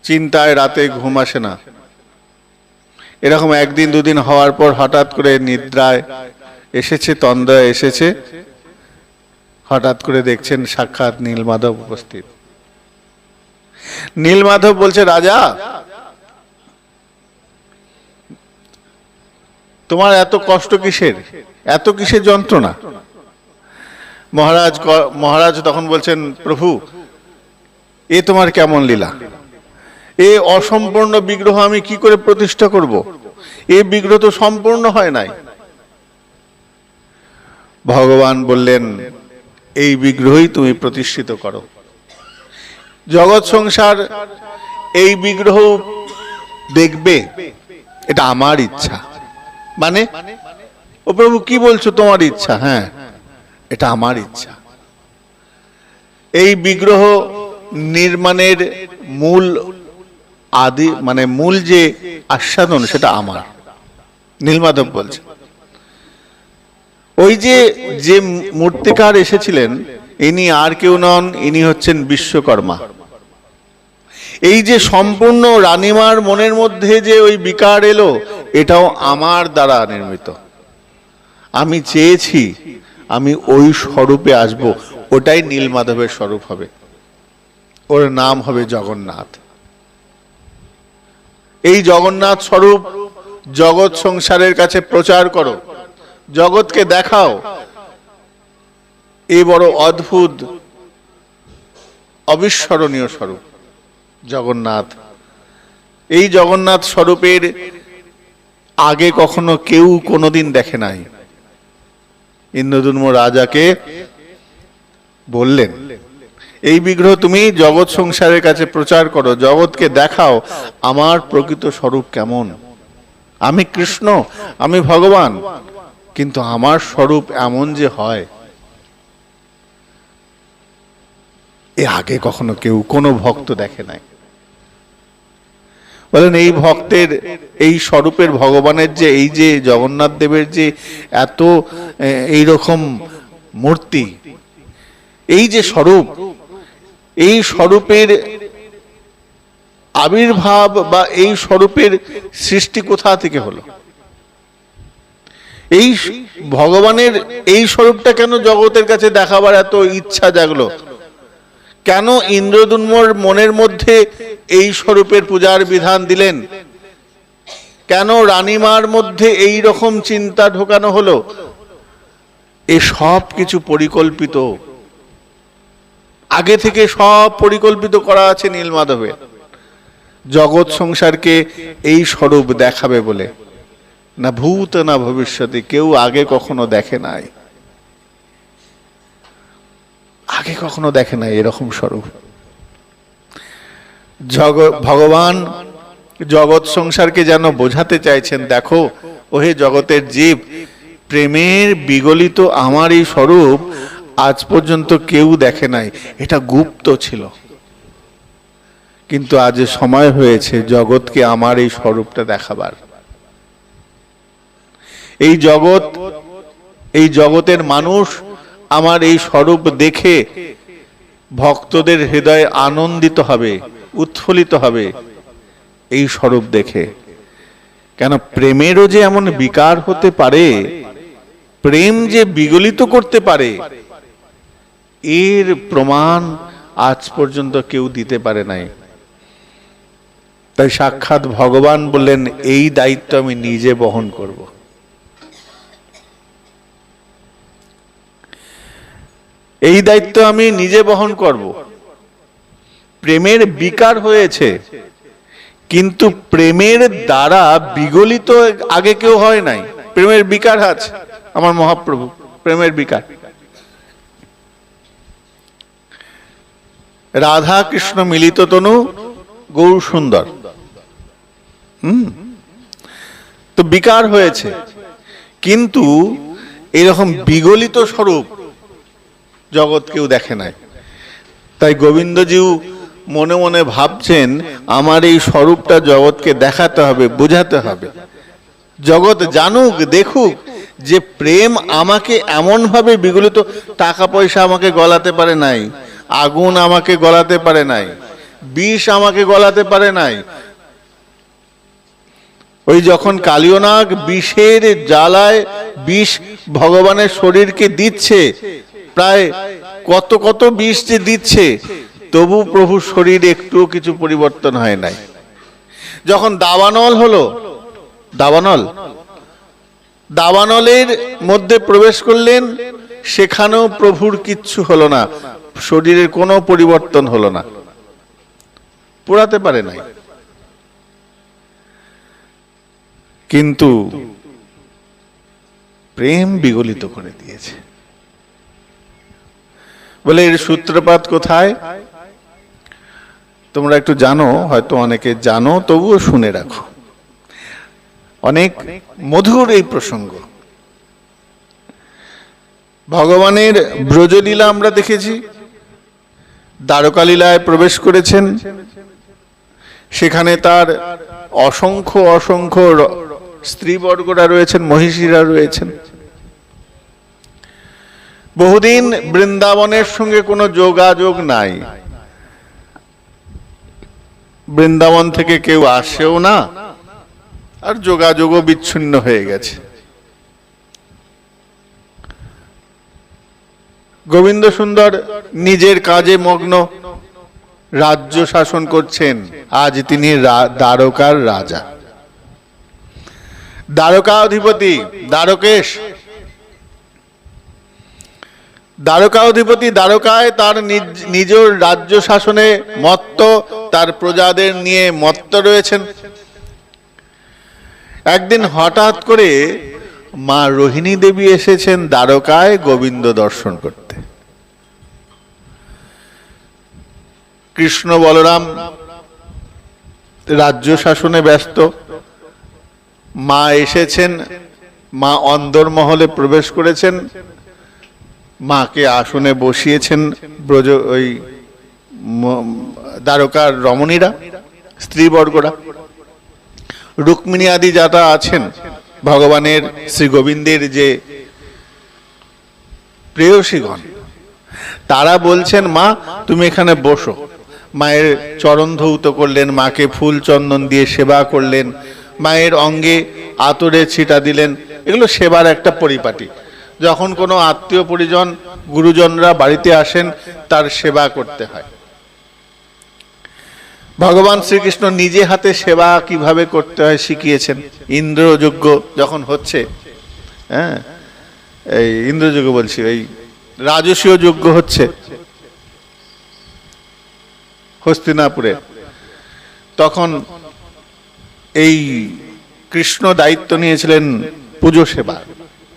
চিন্তায় রাতে ঘুম আসে না। এরকম একদিন দুদিন হওয়ার পর হঠাৎ করে নিদ্রায় এসেছে, তন্দ্রায় এসেছে, হঠাৎ করে দেখছেন সাক্ষাৎ নীলমাধব উপস্থিত। নীলমাধব বলছে, রাজা তোমার এত কষ্ট কিসের, এত কিসের যন্ত্রণা? মহারাজ তখন বলছেন, প্রভু এ তোমার কেমন লীলা? এ অসম্পূর্ণ বিগ্রহ আমি কি করে প্রতিষ্ঠা করব? এই বিগ্রহ তো সম্পূর্ণ হয় নাই। ভগবান বললেন, এই বিগ্রহই তুমি প্রতিষ্ঠিত করো। জগৎ সংসার এই বিগ্রহ দেখবে, এটা আমার ইচ্ছা। মানে, ও প্রভু কি বলছো, তোমার ইচ্ছা? হ্যাঁ, এটা আমার ইচ্ছা। এই বিগ্রহ নির্মাণের মূল আদি, মানে মূল যে আস্বাদন, সেটা আমার। নীলমাধব বলছে, ওই যে মূর্তিকার এসেছিলেন, ইনি আর কেউ নন, ইনি হচ্ছেন বিশ্বকর্মা। এই যে সম্পূর্ণ রানীমার মনের মধ্যে যে ওই বিকার এলো, এটাও আমার দ্বারা নির্মিত। আমি চেয়েছি আমি ওই স্বরূপে আসব, ওটাই নীলমাধবের স্বরূপ হবে, ওর নাম হবে জগন্নাথ। এই জগন্নাথ স্বরূপ জগৎ সংসারের কাছে প্রচার করো, জগৎকে দেখাও এই বড় অদ্ভুত অবিস্মরণীয় স্বরূপ জগন্নাথ। এই জগন্নাথ স্বরূপের আগে কখনো কেউ কোনোদিন দেখে নাই। ইন্দ্রদ্যুম্ন রাজাকে বললেন, এই বিগ্রহ তুমি জগৎ সংসারের কাছে প্রচার করো, জগৎকে দেখাও আমার প্রকৃত স্বরূপ কেমন। আমি কৃষ্ণ, আমি ভগবান, কিন্তু আমার স্বরূপ এমন যে হয়, এ আগে কখনো কেউ কোনো ভক্ত দেখে নাই। বলেন, এই ভক্তের এই স্বরূপের ভগবানের যে এই যে জগন্নাথ দেবের যে এত এইরকম মূর্তি, এই যে স্বরূপ, এই স্বরূপের আবির্ভাব বা এই স্বরূপের সৃষ্টি কোথা থেকে হলো? এই ভগবানের এই স্বরূপটা কেন জগতের কাছে দেখাবার এত ইচ্ছা জাগলো? কেন ইন্দ্রদ্যুম্নর মনের মধ্যে এই স্বরূপের পূজার বিধান দিলেন? কেন রানীমার মধ্যে এই রকম চিন্তা ঢোকানো হলো? এ সব কিছু পরিকল্পিত, আগে থেকে সব পরিকল্পিত করা আছে নীলমাধবের, জগৎ সংসারকে এই স্বরূপ দেখাবে বলে। না ভূত না ভবিষ্যতে, কেউ আগে কখনো দেখে নাই, আগে কখনো দেখে নাই এরকম স্বরূপ। ভগবান জগৎ সংসারকে যেন বোঝাতে চাইছেন, দেখো ওহে জগতের জীব, প্রেমের বিগলিত আমার এই স্বরূপ আজ পর্যন্ত কেউ দেখে নাই, এটা গুপ্ত ছিল, কিন্তু আজ সময় হয়েছে জগৎকে আমার এই স্বরূপটা দেখাবার। এই জগতের মানুষ আমার এই স্বরূপ দেখে ভক্তদের হৃদয়ে আনন্দিত হবে, উৎফুল্লিত হবে, এই স্বরূপ দেখে। কেন প্রেমেরও যে এমন বিকার হতে পারে, প্রেম যে বিগলিত করতে পারে, এর প্রমাণ আজ পর্যন্ত কেউ দিতে পারে নাই। তাই সাক্ষাৎ ভগবান বললেন, এই দায়িত্ব আমি নিজে বহন করব। এই দায়িত্ব আমি নিজে বহন করব। প্রেমের বিকার হয়েছে, কিন্তু প্রেমের দ্বারা বিগলিত আগে কেউ হয় নাই। প্রেমের বিকার আছে আমার মহাপ্রভু, প্রেমের বিকার। রাধা কৃষ্ণ মিলিত তনু গৌর সুন্দর, তো বিকার হয়েছে, কিন্তু এরকম বিগলিত স্বরূপ জগৎ কেউ দেখে নাই। তাই গোবিন্দজিউ মনে মনে ভাবছেন, আমার এই স্বরূপটা জগৎকে দেখাতে হবে, বোঝাতে হবে, জগৎ জানুক, দেখুক যে প্রেম আমাকে এমন ভাবে বিগলিত। টাকা পয়সা আমাকে গলাতে পারে নাই, আগুন আমাকে গলাতে পারে নাই, বিষ আমাকে গলাতে পারে নাই। ওই যখন কালিয়নাগ বিষের জ্বালায় বিষ ভগবানের শরীরকে দিচ্ছে, প্রায় কত কত বিষ যে দিচ্ছে, তবু প্রভুর শরীর একটু কিছু পরিবর্তন হয় নাই। যখন দাবানল হলো, দাবানলের মধ্যে প্রবেশ করলেন, সেখানেও প্রভুর কিচ্ছু হলো না, শরীরের কোনো পরিবর্তন হলো না, পোড়াতে পারে নাই। কিন্তু প্রেম বিগলিত করে দিয়েছে। বলে এর সূত্রপাত কোথায়? তোমরা একটু জানো, হয়তো অনেকে জানো, তবুও শুনে রাখো, অনেক মধুর এই প্রসঙ্গ। ভগবানের ব্রজলীলা আমরা দেখেছি, দ্বারকা লীলায় প্রবেশ করেছেন, সেখানে তার অসংখ্য অসংখ্য স্ত্রীবর্গরা রয়েছেন, মহিষীরা রয়েছেন। বহুদিন বৃন্দাবনের সঙ্গে কোনো যোগাযোগ নাই, বৃন্দাবন থেকে কেউ আসেও না, আর যোগাযোগও বিচ্ছিন্ন হয়ে গেছে। গোবিন্দ সুন্দর নিজের কাজে মগ্ন, রাজ্য শাসন করছেন। আজ তিনি দ্বারকার রাজা, দ্বারকা অধিপতি, দ্বারকেশ, দ্বারকা অধিপতি। দ্বারকায় তার নিজ রাজ্য শাসনে মত্ত, তার প্রজাদের নিয়ে মত্ত রয়েছেন। একদিন হঠাৎ করে মা রোহিণী দেবী এসেছেন দ্বারকায় গোবিন্দ দর্শন করতে। কৃষ্ণ বলরাম রাজ্য শাসনে ব্যস্ত, মা এসেছেন, মা অন্দরমহলে প্রবেশ করেছেন, মাকে আসনে বসিয়েছেন ব্রজ ওই দ্বারকার রমণীরা, স্ত্রীবর্গরা, রুক্মিণী আদি যারা আছেন, ভগবানের শ্রী গোবিন্দের যে প্রেয়সীগণ, তারা বলছেন, মা তুমি এখানে বসো। মায়ের চরণ ধৌত করলেন, মাকে ফুল চন্দন দিয়ে সেবা করলেন, মায়ের অঙ্গে আতরে ছিটা দিলেন। এগুলো সেবার একটা পরিপাটি। যখন কোনো আত্মীয় পরিজন গুরুজনরা বাড়িতে আসেন, তার সেবা করতে হয়। ভগবান শ্রীকৃষ্ণ নিজে হাতে সেবা কিভাবে করতে হয় শিখিয়েছেন। ইন্দ্রযজ্ঞ যখন হচ্ছে, হ্যাঁ, এই ইন্দ্রযজ্ঞ বলছি, এই রাজসীয় যজ্ঞ হচ্ছে হস্তিনাপুরে, তখন এই কৃষ্ণ দায়িত্ব নিয়েছিলেন পুজো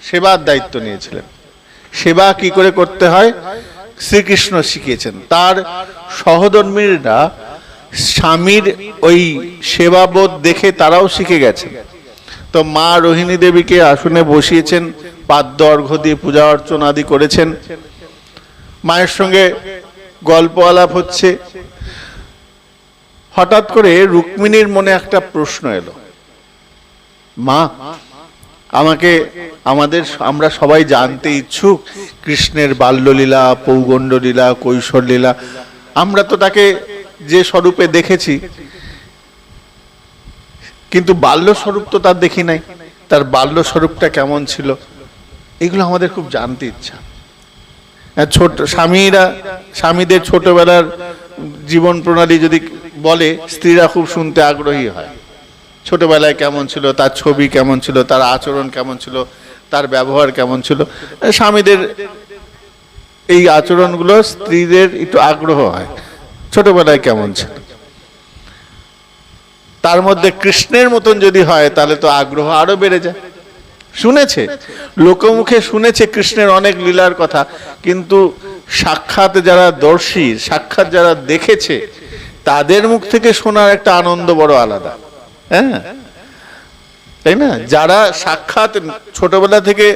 সেবার দায়িত্ব নিয়েছিলেন। সেবা কি করে করতে হয় শ্রীকৃষ্ণ শিখিয়েছেন। তার সহধর্মীরা স্বামীর ওই সেবাবোধ দেখে তারাও শিখে গেছেন। তো মা রোহিণী দেবীকে আসনে বসিয়েছেন, পাদ্য অর্ঘ্য দিয়ে পূজা অর্চনা আদি করেছেন। মায়ের সঙ্গে গল্প আলাপ হচ্ছে। হঠাৎ করে রুক্মিণীর মনে একটা প্রশ্ন এলো, মা আমরা সবাই জানতে ইচ্ছুক কৃষ্ণের বাল্যলীলা, পৌগণ্ডলীলা, কৈশোর লীলা। আমরা তো তাকে যে স্বরূপে দেখেছি, কিন্তু বাল্য স্বরূপ তো তার দেখি নাই। তার বাল্য স্বরূপটা কেমন ছিল, এগুলো আমাদের খুব জানতে ইচ্ছা। ছোট স্বামীদের ছোটবেলার জীবন প্রণালী যদি বলে, স্ত্রীরা খুব শুনতে আগ্রহী হয়। ছোটবেলায় কেমন ছিল, তার ছবি কেমন ছিল, তার আচরণ কেমন ছিল, তার ব্যবহার কেমন ছিল। স্বামীদের এই আচরণগুলো স্ত্রীদের একটু আগ্রহ হয়, ছোটবেলায় কেমন ছিল। তার মধ্যে কৃষ্ণের মতন যদি হয় তাহলে তো আগ্রহ আরো বেড়ে যায়। শুনেছে, লোকমুখে শুনেছে কৃষ্ণের অনেক লীলার কথা, কিন্তু সাক্ষাৎ যারা দর্শী, সাক্ষাৎ যারা দেখেছে, তাদের মুখ থেকে শোনার একটা আনন্দ বড় আলাদা। হ্যাঁ, তাই না? যারা সাক্ষাৎ ছোটবেলা থেকে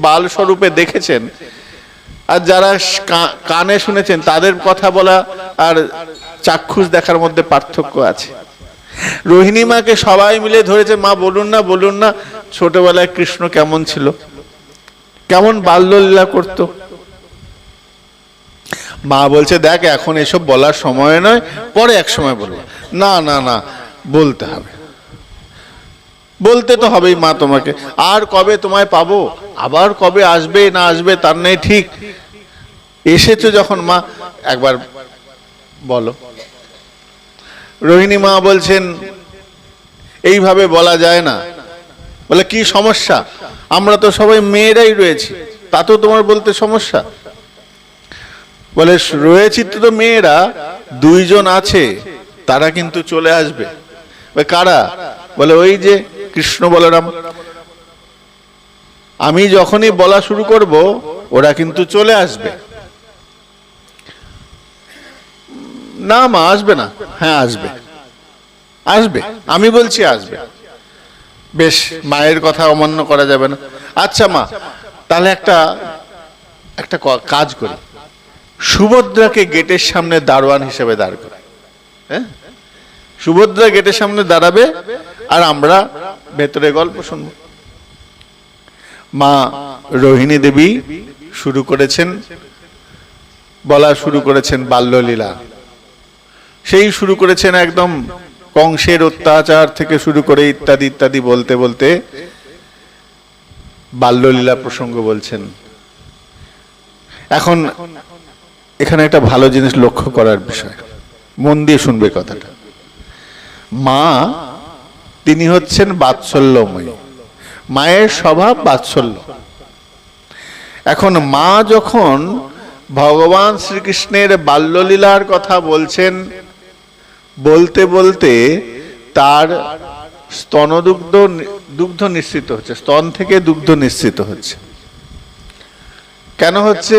বাল স্বরূপে দেখেছেন আর যারা কানে শুনেছেন, তাদের কথা বলা আর চাক্ষুষ দেখার মধ্যে পার্থক্য আছে। রোহিণী মাকে সবাই মিলে ধরেছে, মা বলুন না, বলুন না, ছোটবেলায় কৃষ্ণ কেমন ছিল, কেমন বাল্যলীলা করত। মা বলছে, দেখ এখন এসব বলার সময় নয়, পরে এক সময় বলবো। না না না, বলতে হবে, বলতে তো হবেই মা তোমাকে। আর কবে তোমায় পাবো, আবার কবে আসবে না আসবে তার নেই ঠিক, এসেছো যখন মা একবার বলো। রোহিণী মা বলছেন, এইভাবে বলা যায় না। বলে, কি সমস্যা? আমরা তো সবাই মেয়েরাই রয়েছি, তাতেও তোমার বলতে সমস্যা? বলে, রয়েছি তো মেয়েরা, দুইজন আছে, তারা কিন্তু চলে আসবে। কারা? বলে, ওই যে কৃষ্ণ বলরাম। আমি যখনই বলা শুরু করব ওরা কিন্তু চলে আসবে। না মা, আসবে না। হ্যাঁ আসবে, আসবে, আমি বলছি আসবে। বেশ, মায়ের কথা অমান্য করা যাবে না। আচ্ছা মা, তাহলে একটা কাজ করি, সুভদ্রাকে গেটের সামনে দারোয়ান হিসেবে দাঁড় করি। হ্যাঁ, সুভদ্রা গেটের সামনে দাঁড়াবে আর আমরা ভেতরে গল্প শুনবো। মা রোহিণী দেবী শুরু করেছেন, বলা শুরু করেছেন বাল্যলীলা। সেই শুরু করেছেন একদম কংসের অত্যাচার থেকে শুরু করে ইত্যাদি ইত্যাদি বলতে বলতে বাল্যলীলা প্রসঙ্গ বলছেন। এখন এখানে একটা ভালো জিনিস লক্ষ্য করার বিষয়, মন দিয়ে শুনবে কথাটা। মা, তিনি হচ্ছেন বাৎসল্যময়ী, মায়ের স্বভাব বাৎসল্য। এখন মা যখন ভগবান শ্রীকৃষ্ণের বাল্যলীলার কথা বলছেন, বলতে বলতে তার দুগ্ধ নিঃসৃত হচ্ছে, স্তন থেকে দুগ্ধ নিঃসৃত হচ্ছে। কেন হচ্ছে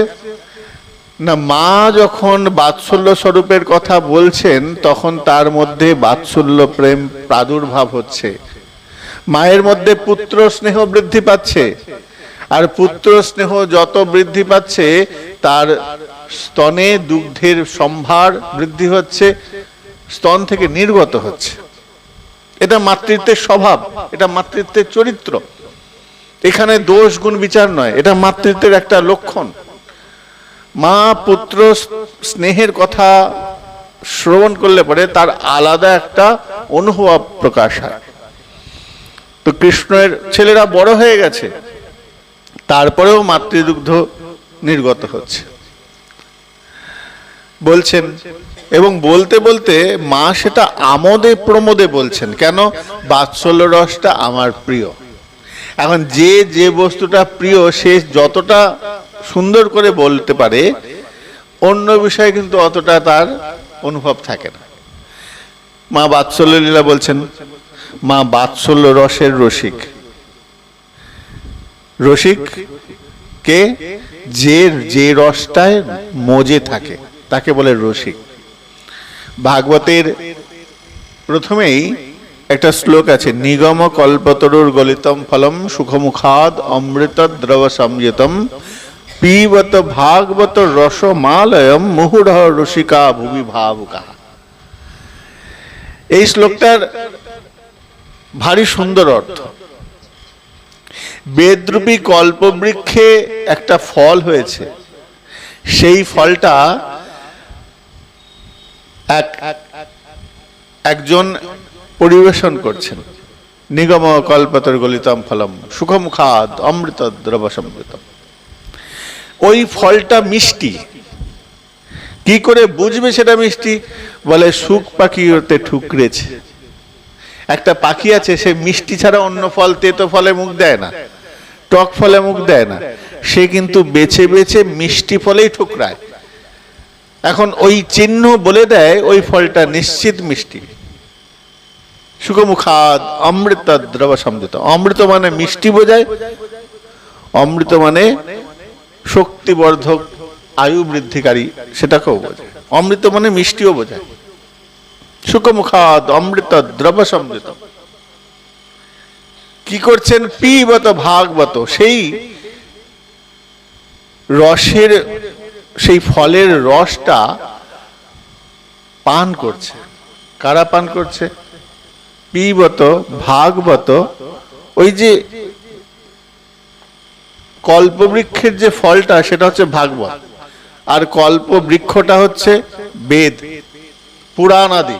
না, মা যখন বাৎসল্য স্বরূপের কথা বলছেন তখন তার মধ্যে বাৎসল্য প্রেম প্রাদুর্ভাব হচ্ছে। মায়ের মধ্যে পুত্র স্নেহ বৃদ্ধি পাচ্ছে, আর পুত্র স্নেহ যত বৃদ্ধি পাচ্ছে তার স্তনে দুগ্ধের সম্ভার বৃদ্ধি হচ্ছে, স্তন থেকে নির্গত হচ্ছে। এটা মাতৃত্বের স্বভাব, এটা মাতৃত্বের চরিত্র। এখানে দোষ গুণ বিচার নয়, এটা মাতৃত্বের একটা লক্ষণ। মা পুত্র স্নেহের কথা শ্রবণ করলে পরে তার আলাদা একটা অনুভব প্রকাশ হয়। তো কৃষ্ণের ছেলেরা বড় হয়ে গেছে, তারপরেও মাতৃদুগ্ধ নির্গত হচ্ছে বলছেন। এবং বলতে বলতে মা সেটা আমোদে প্রমোদে বলছেন। কেন? বাৎসল্য রসটা আমার প্রিয়। এখন যে বস্তুটা প্রিয় সে যতটা সুন্দর করে বলতে পারে, অন্য বিষয়ে কিন্তু অতটা তার অনুভব থাকে না। মা বাৎসল্য লীলা বলছেন। মা বাৎসল্য রসের রসিক। রসিক কে? যে রসটায় মজে থাকে তাকে বলে রসিক। ভাগবতের প্রথমেই একটা শ্লোক আছে, নিগম কল্পতরুর গলিতম ফলম সুখমুখাদ অমৃত দ্রব সংযতম পিবত ভাগবত রসমালয়ম মুহুরহ রসিকা ভুবি ভাবুকা। এই শ্লোকটার ভারী সুন্দর অর্থ। বেদরূপী কল্পবৃক্ষে একটা ফল হয়েছে, সেই ফলটা একজন পরিবেশন করছেন। নিগম কল্পতর গলিতম ফলম সুখমুখাদ অমৃত দ্রব সমৃতম। ওই ফলটা মিষ্টি। কি করে বুঝবে সেটা মিষ্টি? বলে সুখ পাখি ওতে ঠুকরেছে। একটা পাখি আছে, সে মিষ্টি ছাড়া অন্য ফল, তেতো ফলে মুখ দেয় না, টক ফলে মুখ দেয় না, সে কিন্তু বেছে বেছে মিষ্টি ফলেই ঠুকরায়। এখন ওই চিহ্ন বলে দেয় ওই ফলটা নিশ্চিত মিষ্টি। সুখমুখাদ অমৃত দ্রব সমৃত। অমৃত মানে মিষ্টি বোঝায়, অমৃত মানে শক্তিবর্ধক, আয়ু বৃদ্ধিকারী, সেটাকেও বোঝায়। অমৃত মানে মিষ্টিও বোঝায়। সুখমুখাদ অমৃত দ্রব সমৃত। কি করছেন? পিবত ভাগবত, সেই রসের, সেই ফলের রসটা পান করছে। কারা পান করছে? পিবত ভাগবত। ওই যে কল্পবৃক্ষের যে ফলটা, সেটা হচ্ছে ভাগবত, আর কল্পবৃক্ষটা হচ্ছে বেদ, পুরাণাদি।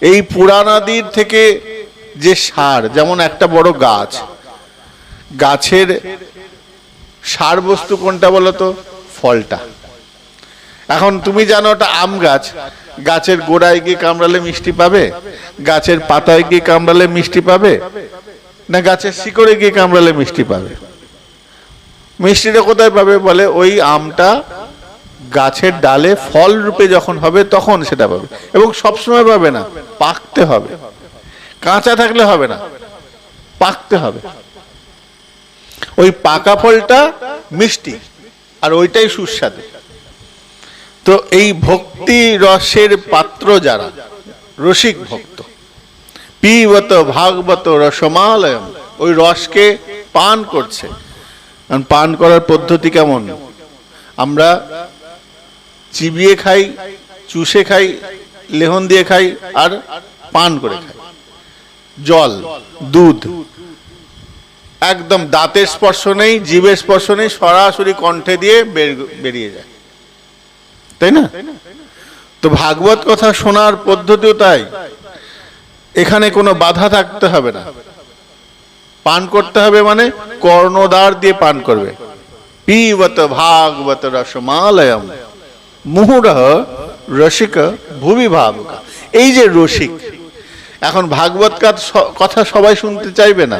এই পুরাণাদির থেকে যে সার, যেমন একটা বড় গাছ, গাছের সার বস্তু কোনটা বলতো? ফলটা। এখন তুমি জানো ওটা আম গাছ, গাছের গোড়ায় গিয়ে কামড়ালে মিষ্টি পাবে, গাছের পাতায় গিয়ে কামড়ালে মিষ্টি পাবে, না গাছের শিকড়ে গিয়ে কামড়ালে মিষ্টি পাবে? মিষ্টিটা কোথায় পাবে? বলে ওই আমটা গাছের ডালে ফল রূপে যখন হবে তখন সেটা পাবে। এবং সবসময় পাবে না, পাকতে হবে। কাঁচা থাকলে হবে না, পাকতে হবে। ওই পাকা ফলটা মিষ্টি, আর ওইটাই সুস্বাদু। তো এই ভক্তি রসের পাত্র যারা, রসিক ভক্ত, পিবত ভাগবত রসমালয়ম, ওই রসকে পান করছে। পান করার পদ্ধতি কেমন? আমরা চিবিয়ে খাই, চুষে খাই, লেহন দিয়ে খাই, আর পান করে খাই। জল, দুধ, একদম দাঁতের স্পর্শ নেই, জিভের স্পর্শ নেই, সরাসরি কণ্ঠে দিয়ে বেরিয়ে যায়, তাই না? তো ভাগবত কথা শোনার পদ্ধতিও তাই। এখানে কোনো বাধা থাকতে হবে না। পান করতে হবে মানে কর্ণদ্বার দিয়ে পান করবে। পিবত ভাগবত রসমালয়ম মুহুরঃ রসিক ভুবি ভাবুকা। এই যে রসিক, এখন ভাগবত কথা সবাই শুনতে চাইবে না,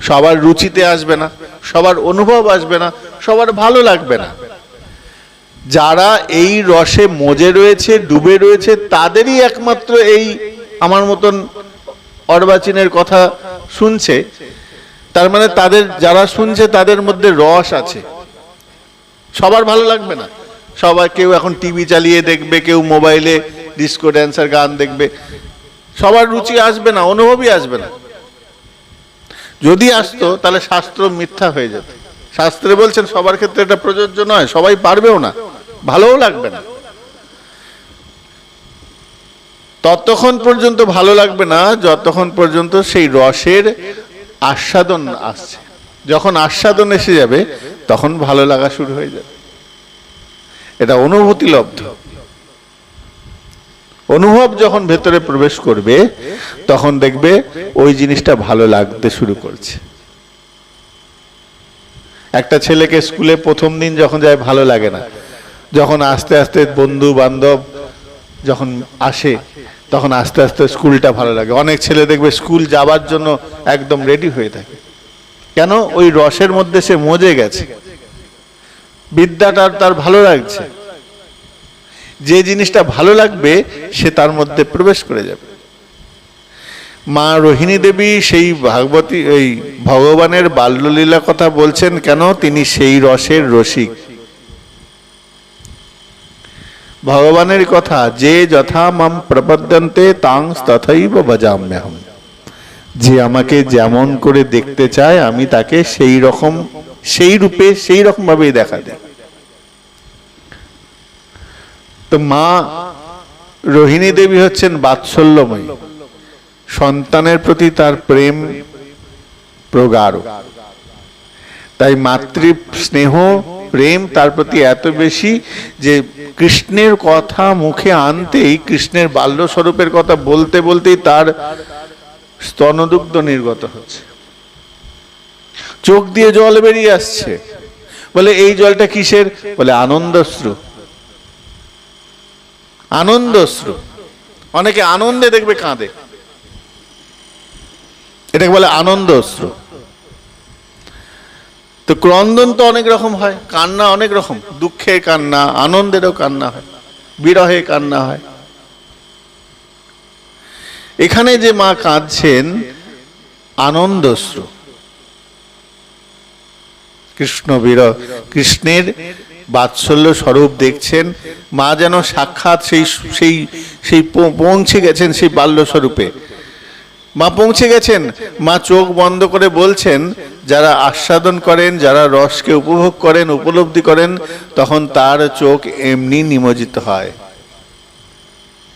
সবার রুচিতে আসবে না, সবার অনুভব আসবে না, সবার ভালো লাগবে না। যারা এই রসে মজে রয়েছে, ডুবে রয়েছে, তাদেরই একমাত্র এই আমার মতন অর্বাচীনের কথা শুনছে। তার মানে তাদের, যারা শুনছে তাদের মধ্যে রস আছে। সবার ভালো লাগবে না। সবাই, কেউ এখন টিভি চালিয়ে দেখবে, কেউ মোবাইলে ডিস্কো ড্যান্সার গান দেখবে, সবার রুচি আসবে না, অনুভবই আসবে না। যদি আসতো তাহলে শাস্ত্র মিথ্যা হয়ে যেত। শাস্ত্রে বলছেন সবার ক্ষেত্রে এটা প্রযোজ্য নয়, সবাই পারবেও না, ভালোও লাগবে না। ততক্ষণ পর্যন্ত ভালো লাগবে না যতক্ষণ পর্যন্ত সেই রসের আস্বাদন আসছে। যখন আস্বাদন এসে যাবে তখন ভালো লাগা শুরু হয়ে যাবে। এটা অনুভূতি লব্ধ। অনুভব যখন ভেতরে প্রবেশ করবে তখন দেখবে ওই জিনিসটা ভালো লাগতে শুরু করছে। একটা ছেলেকে স্কুলে প্রথম দিন যখন যায় ভালো লাগে না, যখন আস্তে আস্তে বন্ধু বান্ধব যখন আসে তখন আস্তে আস্তে স্কুলটা ভালো লাগে। অনেক ছেলে দেখবে স্কুল যাবার জন্য একদম রেডি হয়ে থাকে। কেন? ওই রসের মধ্যে সে মজে গেছে, বিদ্যাটা তার ভালো লাগছে। যে জিনিসটা ভালো লাগবে সে তার মধ্যে প্রবেশ করে যাবে। মা রোহিণী দেবী সেই ভাগবতী, এই ভগবানের বাল্যলীলা কথা বলছেন কেন? তিনি সেই রসের রসিক। ভগবানের কথা, যে যথা মাম প্রপদ্যন্তে তাং তথৈব ভজাম্যহম। যে আমাকে যেমন করে দেখতে চায় আমি তাকে সেই রকম, সেই রূপে, সেই রকম ভাবেই দেখা দেয়। তো মা রোহিণী দেবী হচ্ছেন বাৎসল্যময়ী। সন্তানের প্রতি তার প্রেম প্রগাঢ়, তাই মাতৃ স্নেহ প্রেম তার প্রতি এত বেশি যে কৃষ্ণের কথা মুখে আনতেই, কৃষ্ণের বাল্য স্বরূপের কথা বলতে বলতেই তার স্তনদুগ্ধ নির্গত হচ্ছে, চোখ দিয়ে জল বেরিয়ে আসছে। বলে এই জলটা কিসের? বলে আনন্দশ্রু। আনন্দশ্রু। অনেকে আনন্দে দেখবে কাঁদে, এটাকে বলে আনন্দশ্রু। তো ক্রন্দন তো অনেক রকম হয়, কান্না অনেক রকম, দুঃখের কান্না, আনন্দেরও কান্না হয়, বিরহে কান্না হয়। এখানে যে মা কাঁদছেন আনন্দশ্রু, কৃষ্ণ বিরহ, কৃষ্ণের বাৎসল্য স্বরূপ দেখছেন। মা যেন সাক্ষাৎ সেই সেই সেই পৌঁছে গেছেন সেই বাল্য স্বরূপে। মা পৌঁছে গেছেন। মা চোখ বন্ধ করে বলছেন, যারা আস্বাদন করেন, যারা রসকে উপভোগ করেন, উপলব্ধি করেন, তখন তার চোখ এমনি নিমজ্জিত হয়।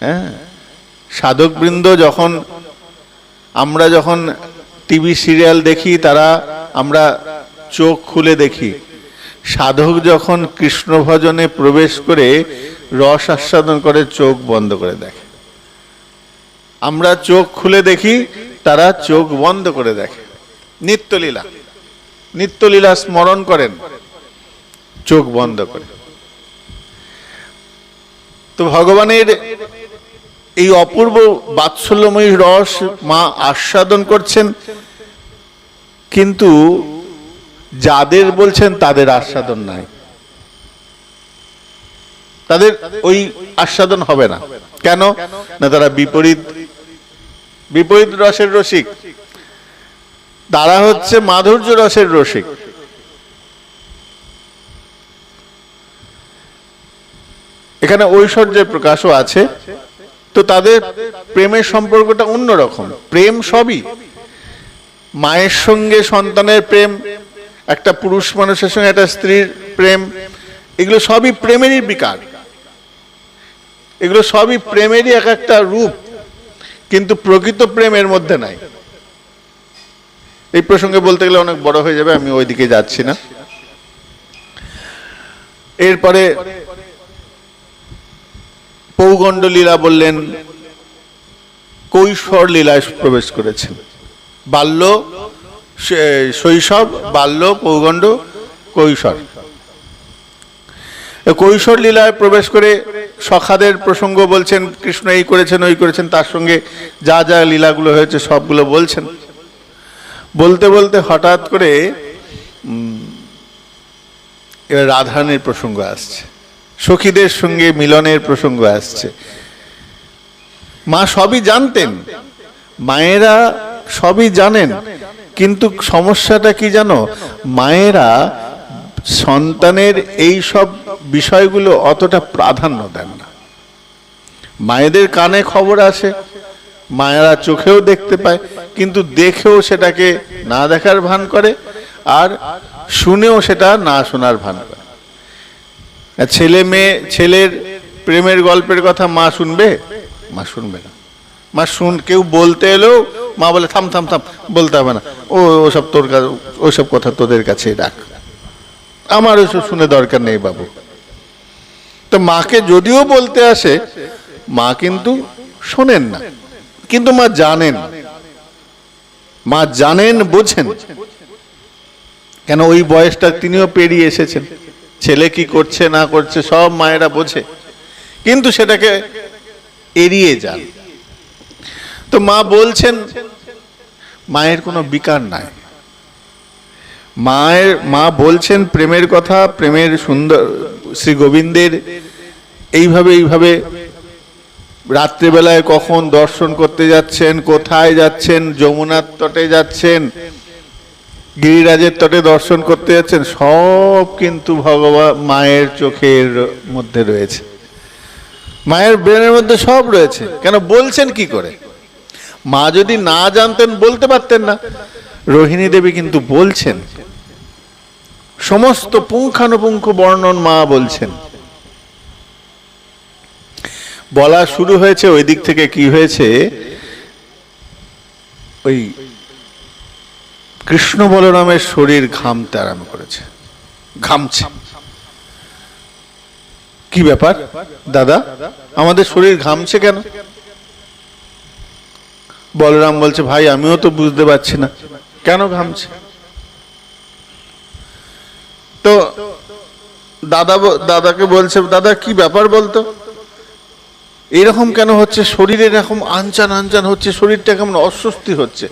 হ্যাঁ, সাধকবৃন্দ যখন, আমরা যখন টিভি সিরিয়াল দেখি, তারা আমরা চোখ খুলে দেখি। সাধক যখন কৃষ্ণ ভজনে প্রবেশ করে রস আস্বাদন করে, চোখ বন্ধ করে দেখে। আমরা চোখ খুলে দেখি, তারা চোখ বন্ধ করে দেখে। নিত্যলীলা, নিত্যলীলা স্মরণ করেন চোখ বন্ধ করে। তো ভগবানের এই অপূর্ব বাৎসল্যময়ী রস মা আস্বাদন করছেন, কিন্তু যাদের বলছেন তাদের আস্বাদন নাই, তাদের ওই আস্বাদন হবে না। কেন না? তারা বিপরীত বিপরীত রসের রসিক, তারা হচ্ছে মাধুর্য রসের রসিক। এখানে ঐশ্বর্যের প্রকাশও আছে। তো তাদের প্রেমের সম্পর্কটা অন্যরকম। প্রেম সবই, মায়ের সঙ্গে সন্তানের প্রেম, একটা পুরুষ মানুষের সঙ্গে একটা স্ত্রীর প্রেম, এগুলো সবই প্রেমেরই বিকার, এগুলো সবই প্রেমেরই এক একটা রূপ, কিন্তু প্রকৃত প্রেমের মধ্যে নাই। এই প্রসঙ্গে বলতে গেলে অনেক বড় হয়ে যাবে, আমি ওইদিকে যাচ্ছি না। এরপরে পৌগণ্ড লীলা বললেন, কৈশোর লীলায় প্রবেশ করেছেন। বাল্য, শৈশব, বাল্য, পৌগণ্ড, কৈশোর। কৈশোর লীলায় প্রবেশ করে সখাদের প্রসঙ্গ বলছেন, কৃষ্ণ এই করেছেন ওই করেছেন, তার সঙ্গে যা যা লীলাগুলো হয়েছে সবগুলো বলছেন। বলতে বলতে হঠাৎ করে এবার রাধারানীর প্রসঙ্গ আসছে, সখীদের সঙ্গে মিলনের প্রসঙ্গ আসছে। মা সবই জানতেন, মায়েরা সবই জানেন, কিন্তু সমস্যাটা কি জানো? মায়েরা সন্তানের এই সব বিষয়গুলো অতটা প্রাধান্য দেন না। মায়েদের কানে খবর আসে, মায়েরা চোখেও দেখতে পায়, কিন্তু দেখেও সেটাকে না দেখার ভান করে, আর শুনেও সেটা না শোনার ভান করে। ছেলে মেয়ে, ছেলের প্রেমের গল্পের কথা মা শুনবে? মা শুনবে না। মা কেউ বলতে এলেও মা বলে, থাম থাম থাম, বলতে হবে না, ওসব তোর কাছে, ওসব কথা তোদের কাছে রাখ, আমার ওসব শুনে দরকার নেই বাবু। তো মাকে যদিও বলতে আসে, মা কিন্তু শোনেন না, কিন্তু মা জানেন, মা জানেন, বোঝেন। কেন? ওই বয়সটা তিনিও পেরিয়ে এসেছেন। ছেলে কি করছে না করছে সব মায়েরা বোঝে, কিন্তু সেটাকে এড়িয়ে যান। তো মা বলছেন, মায়ের কোনো বিকার নাই। মা বলছেন প্রেমের কথা, প্রেমের সুন্দর, শ্রী গোবিন্দের এইভাবে এইভাবে রাত্রিবেলায় কখন দর্শন করতে যাচ্ছেন, কোথায় যাচ্ছেন, যমুনার তটে যাচ্ছেন, গিরিরাজের তটে দর্শন করতে যাচ্ছেন, সব কিন্তু ভগবান মায়ের চোখের মধ্যে রয়েছে, মায়ের ব্রেনের মধ্যে সব রয়েছে। কেন? বলছেন কি করে? মা যদি না জানতেন বলতে পারতেন না। রোহিণী দেবী কিন্তু বলছেন, সমস্ত পুঙ্খানুপুঙ্খ বর্ণন মা বলছেন। বলা শুরু হয়েছে ওই দিক থেকে, কি হয়েছে, ওই কৃষ্ণ বলরামের শরীর ঘামতে আরম্ভ করেছে, ঘামছে। কি ব্যাপার দাদা, আমাদের শরীর ঘামছে কেন? বলরাম বলছে, ভাই আমিও তো বুঝতে পারছি না কেন ঘামছে। তো দাদাকে বলছে, দাদা কি ব্যাপার বলতো, এরকম কেন হচ্ছে, শরীরে এরকম আনচান আনচান হচ্ছে, শরীরটা কেমন অস্বস্তি হচ্ছে।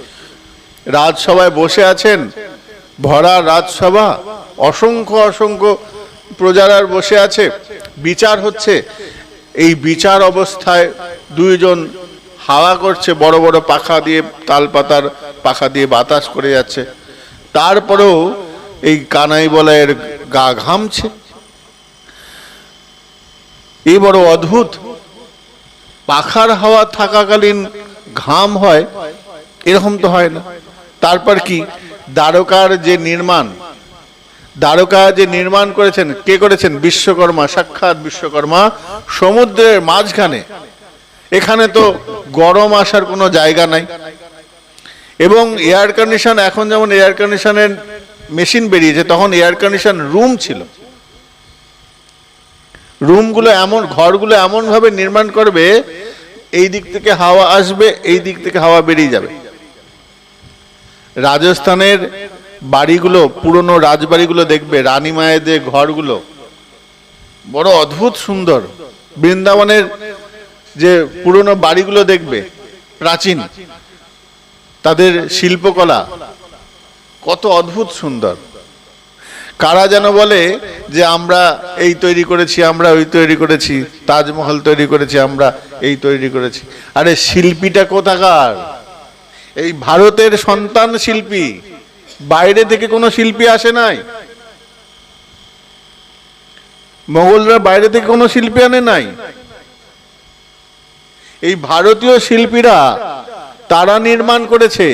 রাজসভায় বসে আছেন, ভরা রাজসভা, অসংখ্য অসংখ্য প্রজারার বসে আছে, বিচার হচ্ছে। এই বিচার অবস্থায় দুইজন হাওয়া করছে, বড় বড় পাখা দিয়ে, তালপাতার পাখা দিয়ে বাতাস করে যাচ্ছে। তারপরেও এই কানাই বলাইয়ের গা ঘামছে। এই বড় অদ্ভুত, পাখার হাওয়া থাকাকালীন ঘাম হয়, এরকম তো হয় না। তারপর কি, দ্বারকার যে নির্মাণ, দ্বারকা যে নির্মাণ করেছেন, কে করেছেন? বিশ্বকর্মা, সাক্ষাৎ বিশ্বকর্মা, সমুদ্রের মাঝখানে। এখানে তো গরম আসার কোনো জায়গা নাই। এবং এয়ার কন্ডিশন, এখন যেমন এয়ার কন্ডিশনের মেশিন বেরিয়েছে, তখন এয়ার কন্ডিশন রুম ছিল। রুমগুলো এমন, ঘরগুলো এমন ভাবে নির্মাণ করবে, এই দিক থেকে হাওয়া আসবে, এই দিক থেকে হাওয়া বেরিয়ে যাবে। রাজস্থানের বাড়িগুলো, পুরনো রাজবাড়িগুলো দেখবে, রানী মায়েদের ঘরগুলো বড় অদ্ভুত সুন্দর। বৃন্দাবনের যে পুরনো বাড়িগুলো দেখবে, প্রাচীন, তাদের শিল্পকলা কত অদ্ভুত সুন্দর। কারা যেন বলে যে আমরা এই তৈরি করেছি, আমরা ওই তৈরি করেছি, তাজমহল তৈরি করেছি, আমরা এই তৈরি করেছি। আরে শিল্পীটা কোথাকার? এই ভারতের সন্তান শিল্পী, বাইরে থেকে কোনো শিল্পী আসে নাই। মোগলরা বাইরে থেকে কোনো শিল্পী আনে নাই। এই ভারতীয় শিল্পীরা তারা নির্মাণ করেছে।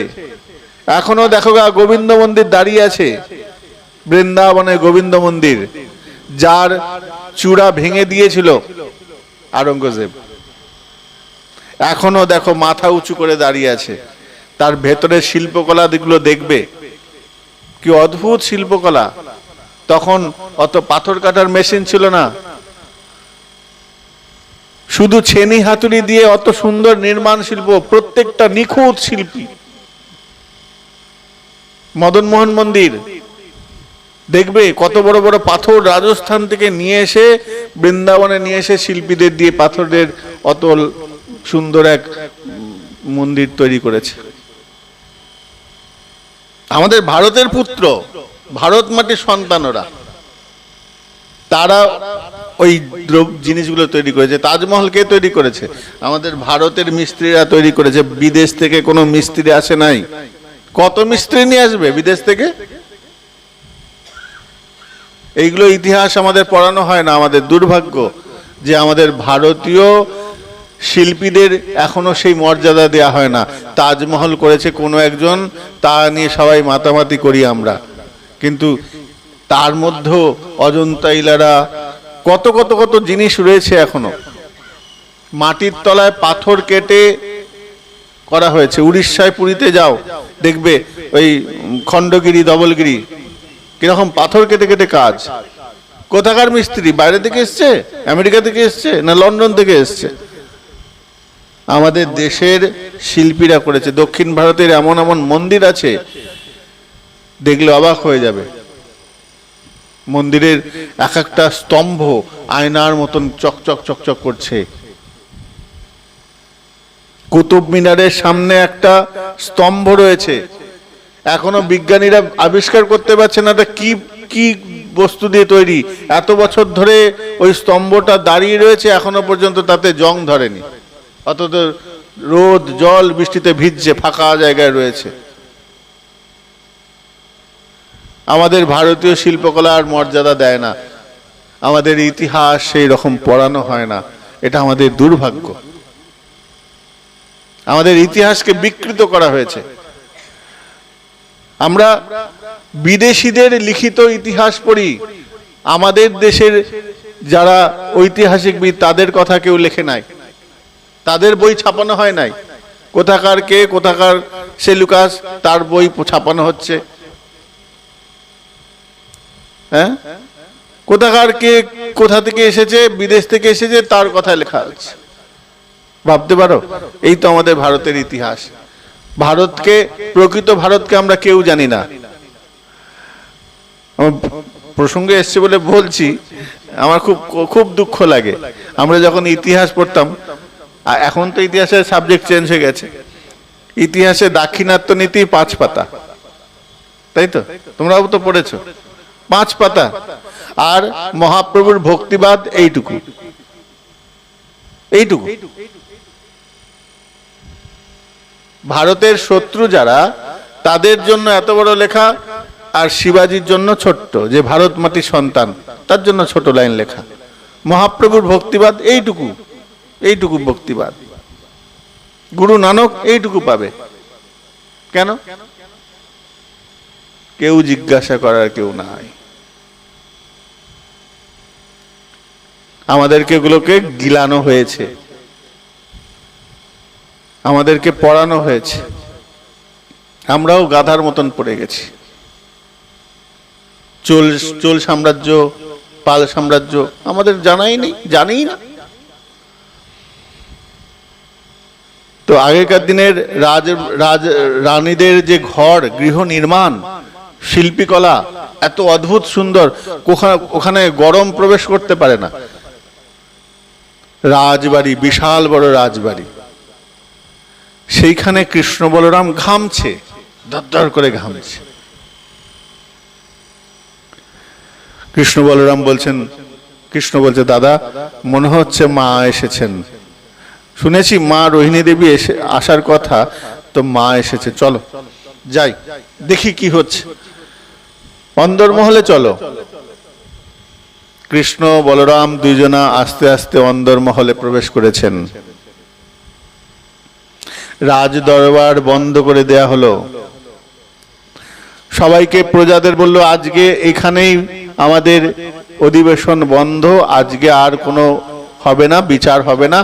এখনো দেখো গা, গোবিন্দ মন্দির দাঁড়িয়ে আছে, বৃন্দাবনে গোবিন্দ মন্দির, যার চূড়া ভেঙে দিয়েছিল আওরঙ্গজেব। এখনো দেখো মাথা উঁচু করে দাঁড়িয়ে আছে। তার ভেতরের শিল্পকলা দিকগুলো দেখবে, কি অদ্ভুত শিল্পকলা। তখন অত পাথর কাটার মেশিন ছিল না, শুধু ছেনি হাতুড়ি দিয়ে অত সুন্দর নির্মাণ শিল্প, প্রত্যেকটা নিখুঁত শিল্পী। মদন মোহন মন্দির দেখবে, কত বড় বড় পাথর রাজস্থান থেকে নিয়ে এসে বৃন্দাবনে নিয়ে এসে শিল্পীদের দিয়ে পাথরের অতল সুন্দর এক মন্দির তৈরি করেছে। আমাদের ভারতের পুত্র, ভারত মাটির সন্তানরা, তারা ওই জিনিসগুলো তৈরি করেছে। তাজমহল কে তৈরি করেছে? আমাদের ভারতের মিস্ত্রিরা তৈরি করেছে। বিদেশ থেকে কোনো মিস্ত্রি আসে নাই। কত মিস্ত্রি নিয়ে আসবে বিদেশ থেকে? এইগুলো ইতিহাস আমাদের পড়ানো হয় না। আমাদের দুর্ভাগ্য যে আমাদের ভারতীয় শিল্পীদের এখনো সেই মর্যাদা দেয়া হয় না। তাজমহল করেছে কোনো একজন, তা নিয়ে সবাই মাতামাতি করি আমরা, কিন্তু তার মধ্যেও অজন্তা ইলারা কত কত কত জিনিস রয়েছে এখনো। মাটির তলায় পাথর কেটে করা হয়েছে। উড়িষ্যায়, পুরীতে যাও, দেখবে ওই খণ্ডগিরি, ধবলগিরি, কিরকম পাথর কেটে কেটে কাজ। কোথাকার মিস্ত্রি? বাইরে থেকে এসছে, আমেরিকা থেকে এসছে, না লন্ডন থেকে এসছে? আমাদের দেশের শিল্পীরা করেছে। দক্ষিণ ভারতের এমন এমন মন্দির আছে, দেখলে অবাক হয়ে যাবে। মন্দিরের এক একটা স্তম্ভ আয়নার মতন চকচক চকচক করছে। কুতুব মিনারের সামনে একটা স্তম্ভ রয়েছে, এখনো বিজ্ঞানীরা আবিষ্কার করতে পারছে না এটা কি কি বস্তু দিয়ে তৈরি। এত বছর ধরে ওই স্তম্ভটা দাঁড়িয়ে রয়েছে, এখনো পর্যন্ত তাতে জং ধরেনি, অথচ রোদ জল বৃষ্টিতে ভিজছে, ফাঁকা জায়গায় রয়েছে। আমাদের ভারতীয় শিল্পকলার মর্যাদা দেয় না, আমাদের ইতিহাস সেই রকম পড়ানো হয় না। এটা আমাদের দুর্ভাগ্য। আমাদের ইতিহাসকে বিকৃত করা হয়েছে। আমরা বিদেশিদের লিখিত ইতিহাস পড়ি, আমাদের দেশের যারা ঐতিহাসিকবিদ তাদের কথা কেউ লেখে নাই, তাদের বই ছাপানো হয় নাই। কোথাকার কে, কোথাকার সেলুকাস, তার বই ছাপানো হচ্ছে। হ্যাঁ, কোথাকার কে কোথা থেকে এসেছে, বিদেশ থেকে এসেছে, তার কথা লেখা হচ্ছে। ভাবতে পারো, এই তো আমাদের ভারতের ইতিহাস। ভারতকে, প্রকৃত ভারতকে আমরা কেউ জানি না। প্রসঙ্গে এসছে বলে বলছি, আমার খুব খুব দুঃখ লাগে। আমরা যখন ইতিহাস পড়তাম, এখন তো ইতিহাসের সাবজেক্ট চেঞ্জ হয়ে গেছে, ইতিহাসে দাক্ষিণাত্য নীতি 5 পাতা, তাই তো? তোমরাও তো পড়েছো, 5 পাতা। আর মহাপ্রভুর ভক্তিবাদ এইটুকু। ভারতের শত্রু যারা, তাদের জন্য এত বড় লেখা, আর শিবাজির জন্য ছোট্ট, যে ভারত মাটির সন্তান, তার জন্য ছোট লাইন লেখা। মহাপ্রভুর ভক্তিবাদ এইটুকু ভক্তিবাদ। গুরু নানক এইটুকু পাবে। কেন? কেউ জিজ্ঞাসা করার কেউ নাই। আমাদেরকে এগুলোকে গিলানো হয়েছে, আমাদেরকে পড়ানো হয়েছে, আমরাও গাধার মতন পড়ে গেছি। চোল সাম্রাজ্য, পাল সাম্রাজ্য আমাদের জানাই নেই, জানি না। তো আগেকার দিনের রানীদের যে ঘর, গৃহ নির্মাণ, শিল্পীকলা এত অদ্ভুত সুন্দর, ওখানে গরম প্রবেশ করতে পারে না। রাজবাড়ি, বিশাল বড় রাজবাড়ি, সেইখানে কৃষ্ণ বলরাম ঘামছে, দরদর করে ঘামছে। কৃষ্ণ বলরাম বলছেন, কৃষ্ণ বলছে, দাদা মনে হচ্ছে মা এসেছেন, শুনেছি মা রোহিণী দেবী আসার কথা, তো মা এসেছে, চলো যাই দেখি কি হচ্ছে, অন্দরমহলে চলো। কৃষ্ণ বলরাম দুইজনা আস্তে আস্তে অন্দরমহলে প্রবেশ করেছেন। রাজ দরবার বন্ধ করে দেয়া হলো। সবাইকে, প্রজাদের বলল, আজকে এখানেই আমাদের অধিবেশন বন্ধ, আজকে আর কোনো হবে না, বিচার হবে না,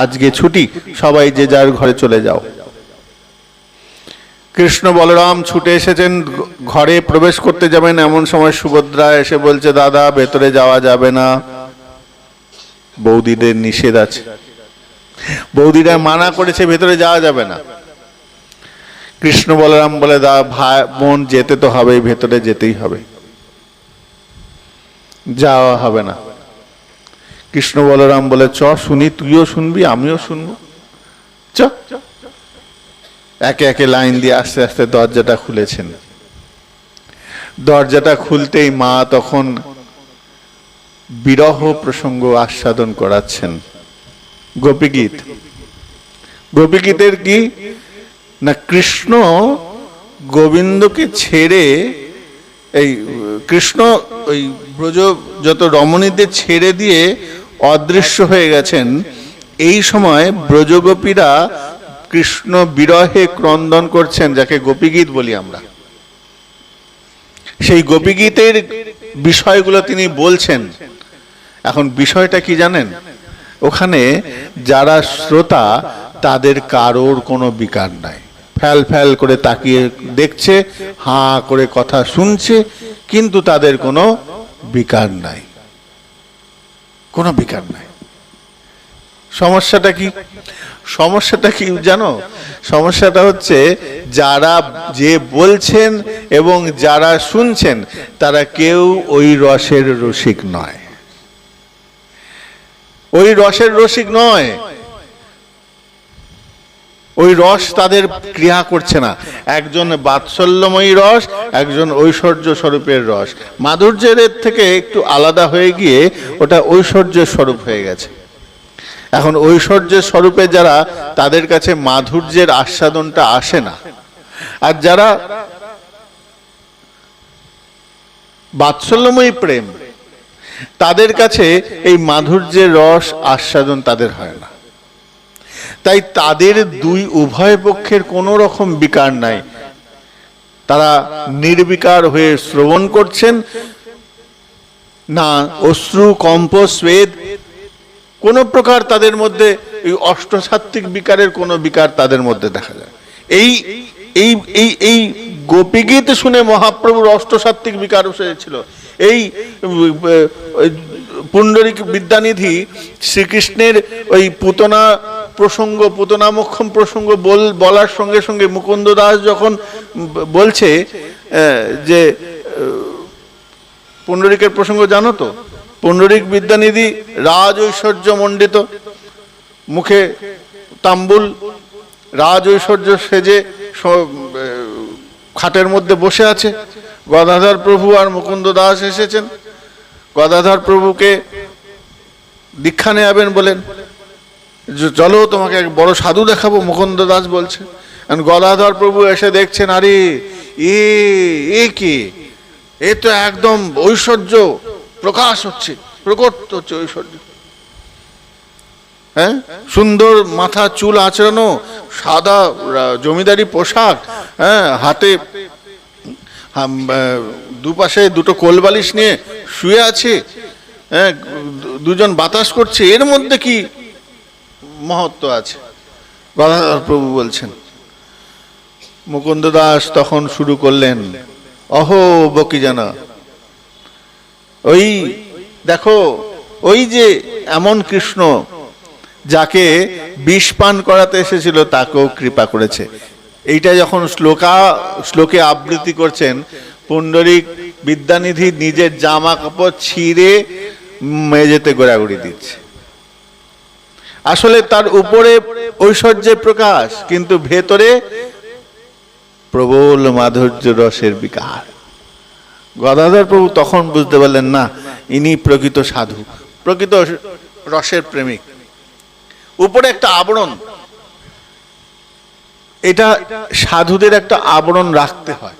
আজকে ছুটি, সবাই যে যার ঘরে চলে যাও। কৃষ্ণ বলরাম ছুটে এসেছেন, ঘরে প্রবেশ করতে যাবেন, এমন সময় সুভদ্রা এসে বলছে, দাদা ভেতরে যাওয়া যাবে না, বৌদিদের নিষেধ আছে, বৌদিরা মানা করেছে, ভেতরে যাওয়া যাবে না। কৃষ্ণ বলরাম বলে, দা ভাই বোন যেতে তো হবে, ভেতরে যেতেই হবে, যাওয়া হবে না। কৃষ্ণ বলরাম বলে, চ শুনি, তুইও শুনবি আমিও শুনবো, চ। একে একে লাইন দিয়ে আস্তে আস্তে দরজাটা খুলেছেন। দরজাটা খুলতেই মা তখন বিরহ প্রসঙ্গ আস্বাদন করাচ্ছেন। গোপীগীত, গোপীগীতের কি না, কৃষ্ণ গোবিন্দকে ছেড়ে, এই কৃষ্ণ ওই ব্রজ যত রমণীদের ছেড়ে দিয়ে অদৃশ্য হয়ে গেছেন। এই সময় ব্রজগোপীরা কৃষ্ণ বিরহে ক্রন্দন করছেন, যাকে গোপীগীত বলি আমরা। সেই গোপীগীতের বিষয়গুলো তিনি বলছেন। এখন বিষয়টা কি জানেন? ওখানে যারা শ্রোতা, তাদের কারোর কোনো বিকার নাই, ফ্যাল ফ্যাল করে তাকিয়ে দেখছে, হাঁ করে কথা শুনছে, কিন্তু তাদের কোনো বিকার নাই, কোনো বিকার নাই। সমস্যাটা কি? সমস্যাটা কি জানো? সমস্যাটা হচ্ছে, যারা যে বলছেন এবং যারা শুনছেন, তারা কেউ ওই রসের রসিক নয়, ওই রসের রসিক নয়, ওই রস তাদের ক্রিয়া করছে না। একজন বাৎসল্যময়ী রস, একজন ঐশ্বর্য স্বরূপের রস। মাধুর্যের থেকে একটু আলাদা হয়ে গিয়ে ওটা ঐশ্বর্যের স্বরূপ হয়ে গেছে। এখন ঐশ্বর্যের স্বরূপে যারা, তাদের কাছে মাধুর্যের আস্বাদনটা আসে না। আর যারা বাৎসল্যময়ী প্রেম, তাদের কাছে এই মাধুর্যের রস আস্বাদন তাদের হয় না। তাই তাদের দুই উভয় পক্ষের কোনো রকম বিকার নাই, তারা নির্বিকার হয়ে শ্রবণ করছেন। না অশ্রু, কম্প, স্বেদ, কোন প্রকার তাদের মধ্যে এই অষ্টসাত্ত্বিক বিকারের কোনো বিকার তাদের মধ্যে দেখা যায়। এই এই এই এই গোপীগীত শুনে মহাপ্রভুর অষ্টসাত্ত্বিক বিকার হয়েছিল। এই পুণ্ডরিক বিদ্যানিধি শ্রীকৃষ্ণের ওই পুতনা প্রসঙ্গ, পুতনামোক্ষম প্রসঙ্গ বলার সঙ্গে সঙ্গে মুকুন্দ দাস যখন বলছে যে পুণ্ডরিকের প্রসঙ্গ জানো তো, পুণ্ডরিক বিদ্যানিধি রাজ ঐশ্বর্য মণ্ডিত, মুখে তাম্বুল, রাজ ঐশ্বর্য সেজে খাটের মধ্যে বসে আছে। গদাধর প্রভু আর মুকুন্দ দাস এসেছেন, গদাধর প্রভুকে দীক্ষা নেবেন বলেন, চলো তোমাকে এক বড় সাধু দেখাবো, মুকুন্দ দাস বলছে। গদাধর প্রভু এসে দেখছেন, আরে এ কি, এ তো একদম ঐশ্বর্য প্রকাশ হচ্ছে, প্রকট হচ্ছে ঐশ্বর্য। হ্যাঁ, সুন্দর মাথা চুল আঁচড়ানো, সাদা জমিদারি পোশাক, হ্যাঁ, হাতে দুপাশে দুটো কোলবালিশ নিয়ে শুয়ে আছে, হ্যাঁ, দুজন বাতাস করছে, এর মধ্যে কি মহত্ব আছে? গদাধর প্রভু বলছেন। মুকুন্দ দাস তখন শুরু করলেন, অহো বকি জানা, ওই দেখো, ওই যে এমন কৃষ্ণ যাকে বিষ পান করাতে এসেছিল তাকেও কৃপা করেছে। এইটা যখন শ্লোকে আবৃত্তি করছেন, পুণ্ডরিক বিদ্যানিধি নিজের জামা কাপড় ছিঁড়ে মেঝেতে গোড়াগুড়ি দিচ্ছে। আসলে তার উপরে ঐশ্বর্যের প্রকাশ, কিন্তু ভেতরে প্রবল মাধুর্য রসের বিকার। গদাধর প্রভু তখন বুঝতে পারলেন, না, ইনি প্রকৃত সাধু, প্রকৃত রসের প্রেমিক। উপরে একটা আবরণ, এটা সাধুদের একটা আবরণ রাখতে হয়।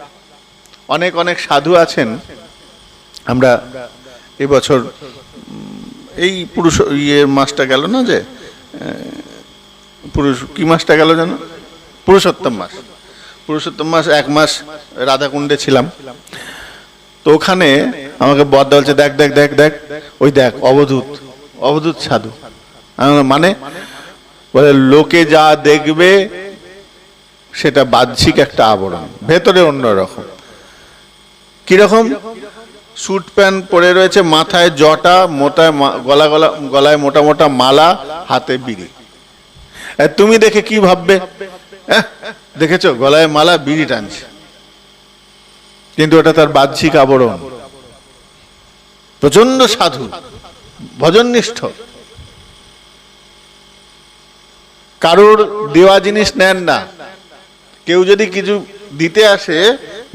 অনেক অনেক সাধু আছেন, আমরা এবছর এই মাসটা গেল না, যে কি মাসটা গেল জানো, পুরুষোত্তম মাস। পুরুষোত্তম মাস 1 মাস রাধাকুণ্ডে ছিলাম। তো ওখানে আমাকে বড়দা বলছে, দেখ দেখ দেখ দেখ, ওই দেখ অবধূত সাধু। মানে বলে, লোকে যা দেখবে সেটা বাহ্যিক একটা আবরণ, ভেতরে অন্যরকম। কিরকম? স্যুট প্যান্ট পরে রয়েছে, মাথায় জটা, গলায় মোটা মোটা মালা, হাতে বিড়ি। তুমি দেখে কি ভাববে? দেখেছো, গলায় মালা, বিড়ি টানছে, কিন্তু ওটা তার বাহ্যিক আবরণ। প্রচন্ড সাধু, ভজননিষ্ঠ, কারোর দেওয়া জিনিস নেন না। কেউ যদি কিছু দিতে আসে,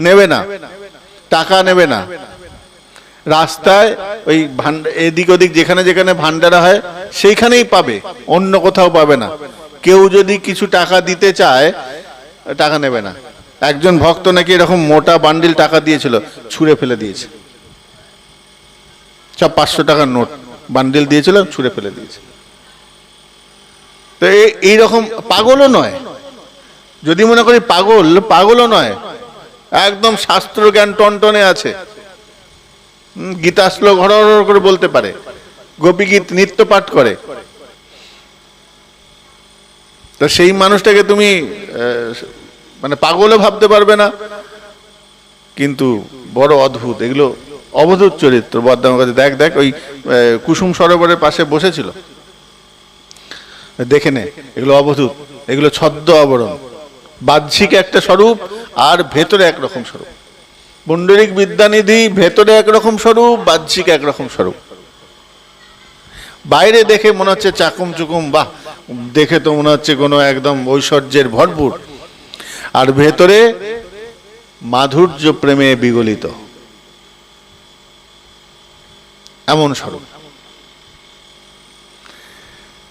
নেবে না, টাকা নেবে না। রাস্তায় ওই এদিক ওদিক যেখানে যেখানে ভান্ডারা হয় সেইখানেই পাবে, অন্য কোথাও পাবে না। কেউ যদি কিছু টাকা দিতে চায়, টাকা নেবে না। একজন ভক্ত নাকি এরকম মোটা বান্ডিল টাকা দিয়েছিল, ছুঁড়ে ফেলে দিয়েছে। সব 500 টাকার নোট বান্ডিল দিয়েছিল, ছুঁড়ে ফেলে দিয়েছে। তো এইরকম পাগলও নয়, যদি মনে করি পাগলও নয়, একদম শাস্ত্র জ্ঞান টনটনে আছে, গীতা শ্লোক ঘর করে বলতে পারে, গোপীগীত নিত্য পাঠ করে। তো সেই মানুষটাকে তুমি মানে পাগলও ভাবতে পারবে না, কিন্তু বড় অদ্ভুত। এগুলো অবধূত চরিত্র। বর্ধমান কাছে দেখ দেখ, ওই কুসুম সরোবরের পাশে বসেছিল, দেখে নে, এগুলো অবধূত, এগুলো ছদ্ম আবরণ, বাহ্যিক একটা স্বরূপ আর ভেতরে একরকম স্বরূপ। পুণ্ডরিক বিদ্যানিধি ভেতরে একরকম স্বরূপ, বাহ্যিক একরকম স্বরূপ। বাইরে দেখে মনে হচ্ছে চাকুম চুকুম, বাহ, দেখে তো মনে হচ্ছে কোনো একদম ঐশ্বর্যের ভরপুর, আর ভেতরে মাধুর্য প্রেমে বিগলিত, এমন স্বরূপ।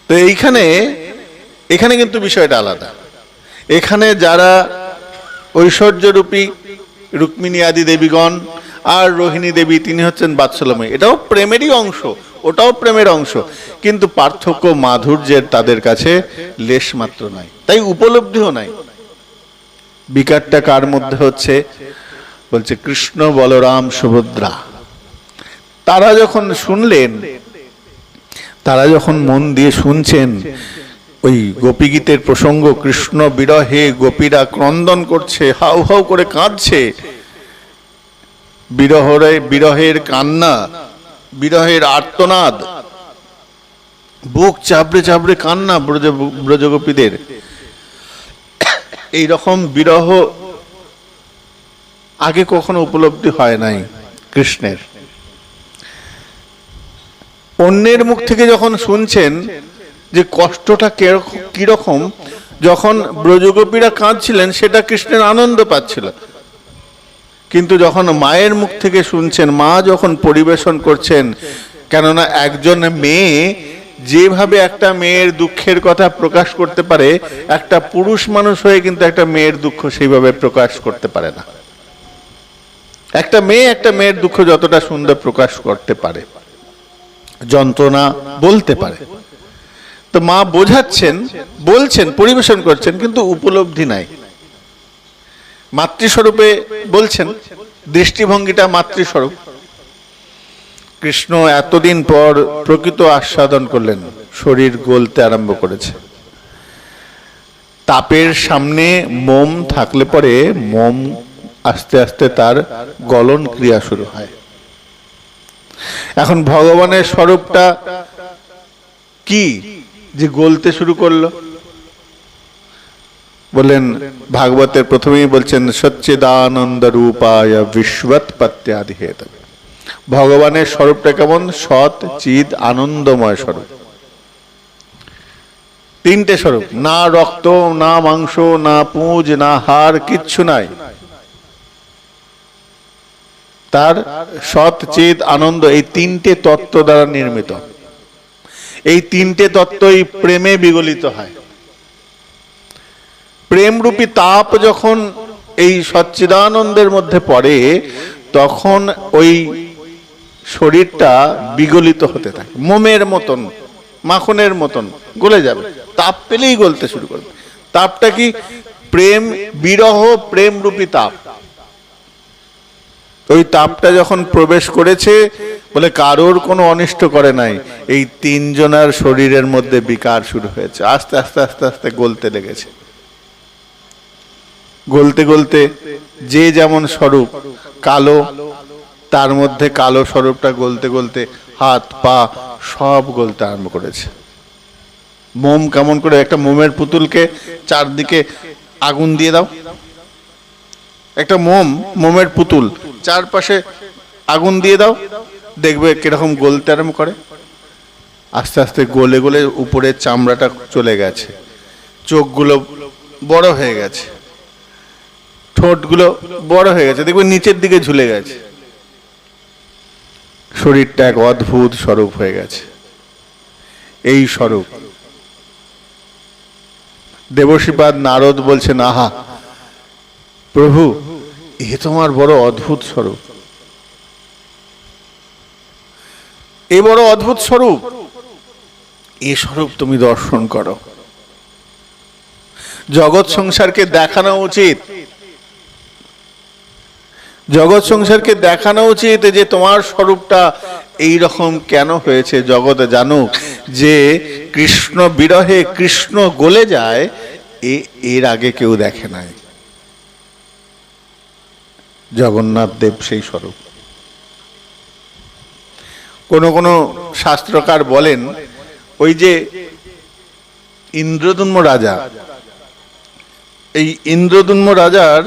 তো এখানে কিন্তু বিষয়টা আলাদা। এখানে যারা ঐশ্বর্যরূপী রুক্মিণী আদি দেবীগণ আর রোহিণী দেবী, তিনি হচ্ছেন বাৎসল্যময়ী, এটাও প্রেমেরই অংশ, ওটাও প্রেমের অংশ, কিন্তু পার্থক্য মাধুর্যের তাদের কাছে লেশ মাত্র নাই, তাই উপলব্ধিও নাই। বিকারটা কার মধ্যে হচ্ছে? বলছে কৃষ্ণ, বলরাম, সুভদ্রা। তারা যখন শুনলেন, তারা যখন মন দিয়ে শুনছেন, ওই গোপীগীতের প্রসঙ্গ, কৃষ্ণ বিরহে গোপীরা ক্রন্দন করছে, হাউ হাউ করে কাঁদছে, বিরহের কান্না, বিরহের আর্তনাদ, বুক চাপড়ে চাপড়ে কান্না ব্রজগোপীদের। এইরকম বিরহ আগে কখনো উপলব্ধি হয় নাই কৃষ্ণের। অন্যের মুখ থেকে যখন শুনছেন যে কষ্টটা কিরকম, যখন ব্রজগোপীরা কাঁদছিলেন সেটা কৃষ্ণের আনন্দ পাচ্ছিল, কিন্তু যখন মায়ের মুখ থেকে শুনছেন, মা যখন পরিবেশন করছেন, কেননা একজন মেয়ে যেভাবে একটা মেয়ের দুঃখের কথা প্রকাশ করতে পারে, একটা পুরুষ মানুষ হয়ে কিন্তু একটা মেয়ের দুঃখ সেইভাবে প্রকাশ করতে পারে না। একটা মেয়ের দুঃখ যতটা সুন্দর প্রকাশ করতে পারে, যন্ত্রণা বলতে পারে, তো মা বোঝাচ্ছেন, বলছেন, পরিবেশন করছেন, কিন্তু উপলব্ধি নাই। মাতৃস্বরূপে বলছেন, দৃষ্টিভঙ্গিটা মাতৃস্বরূপ। কৃষ্ণ এতদিন পর প্রকৃত আস্বাদন করলেন, শরীর গলতে আরম্ভ করেছে। তাপের সামনে মোম থাকলে পরে মোম আস্তে আস্তে তার গলন ক্রিয়া শুরু হয়। এখন ভগবানের স্বরূপটা কি যে গলতে শুরু করলো? বলেন ভাগবতের প্রথমেই বলছেন, সচ্চিদানন্দ রূপায় বিশ্বৎপত্যাদি হেতবে। ভগবানের স্বরূপটা কেমন? সৎ চিদ আনন্দময় স্বরূপ। তিনটে স্বরূপ, না রক্ত, না মাংস, না পুঁজ, না হাড়, কিচ্ছু নাই। তার সৎ চিদ আনন্দ, এই তিনটে তত্ত্ব দ্বারা নির্মিত। এই তিনটে তত্ত্বই প্রেমে বিগলিত হয়। প্রেমরূপী তাপ যখন এই সচ্চিদানন্দের মধ্যে পড়ে, তখন ওই শরীরটা বিগলিত হতে থাকে, মোমের মতন, মাখনের মতন গলে যাবে। তাপ পেলেই গলতে শুরু করবে। তাপটা কি? প্রেম, বিরহ প্রেমরূপী তাপ। ওই তাপটা যখন প্রবেশ করেছে, বলে কারোর কোনো অনিষ্ট করে নাই, এই তিনজনের শরীরের মধ্যে বিকার শুরু হয়েছে। আস্তে আস্তে আস্তে আস্তে গলতে লেগেছে। গলতে গলতে যে যেমন স্বরূপ, কালো, তার মধ্যে কালো স্বরূপটা গলতে গলতে হাত পা সব গলতে আরম্ভ করেছে। মোম কেমন করে? একটা মোমের পুতুলকে চারদিকে আগুন দিয়ে দাও, একটা মোমের পুতুল চারপাশে আগুন দিয়ে দাও, দেখবে কিরকম গলতে আরম্ভ করে। আস্তে আস্তে গলে গলে উপরের চামড়াটা চলে গেছে, চোখগুলো বড় হয়ে গেছে, ঠোঁটগুলো বড় হয়ে গেছে, দেখবে নিচের দিকে ঝুলে গেছে। শরীরটা এক অদ্ভুত স্বরূপ হয়ে গেছে। এই স্বরূপ দেবশ্রীপাদ নারদ বলছেন, আহা প্রভু, এ তোমার বড় অদ্ভুত স্বরূপ, এ বড় অদ্ভুত স্বরূপ, এ স্বরূপ তুমি দর্শন করো। জগৎ সংসারকে দেখানো উচিত, জগৎ সংসারকে দেখানো উচিত যে তোমার স্বরূপটা এই রকম কেন হয়েছে। জগৎ জানুক যে কৃষ্ণ বিরহে কৃষ্ণ গলে যায়, এর আগে কেউ দেখে নাই। জগন্নাথ দেব সেই স্বরূপ। কোন কোন শাস্ত্রকার বলেন, ওই যে ইন্দ্রদুম্ন রাজা, এই ইন্দ্রদুম্ন রাজার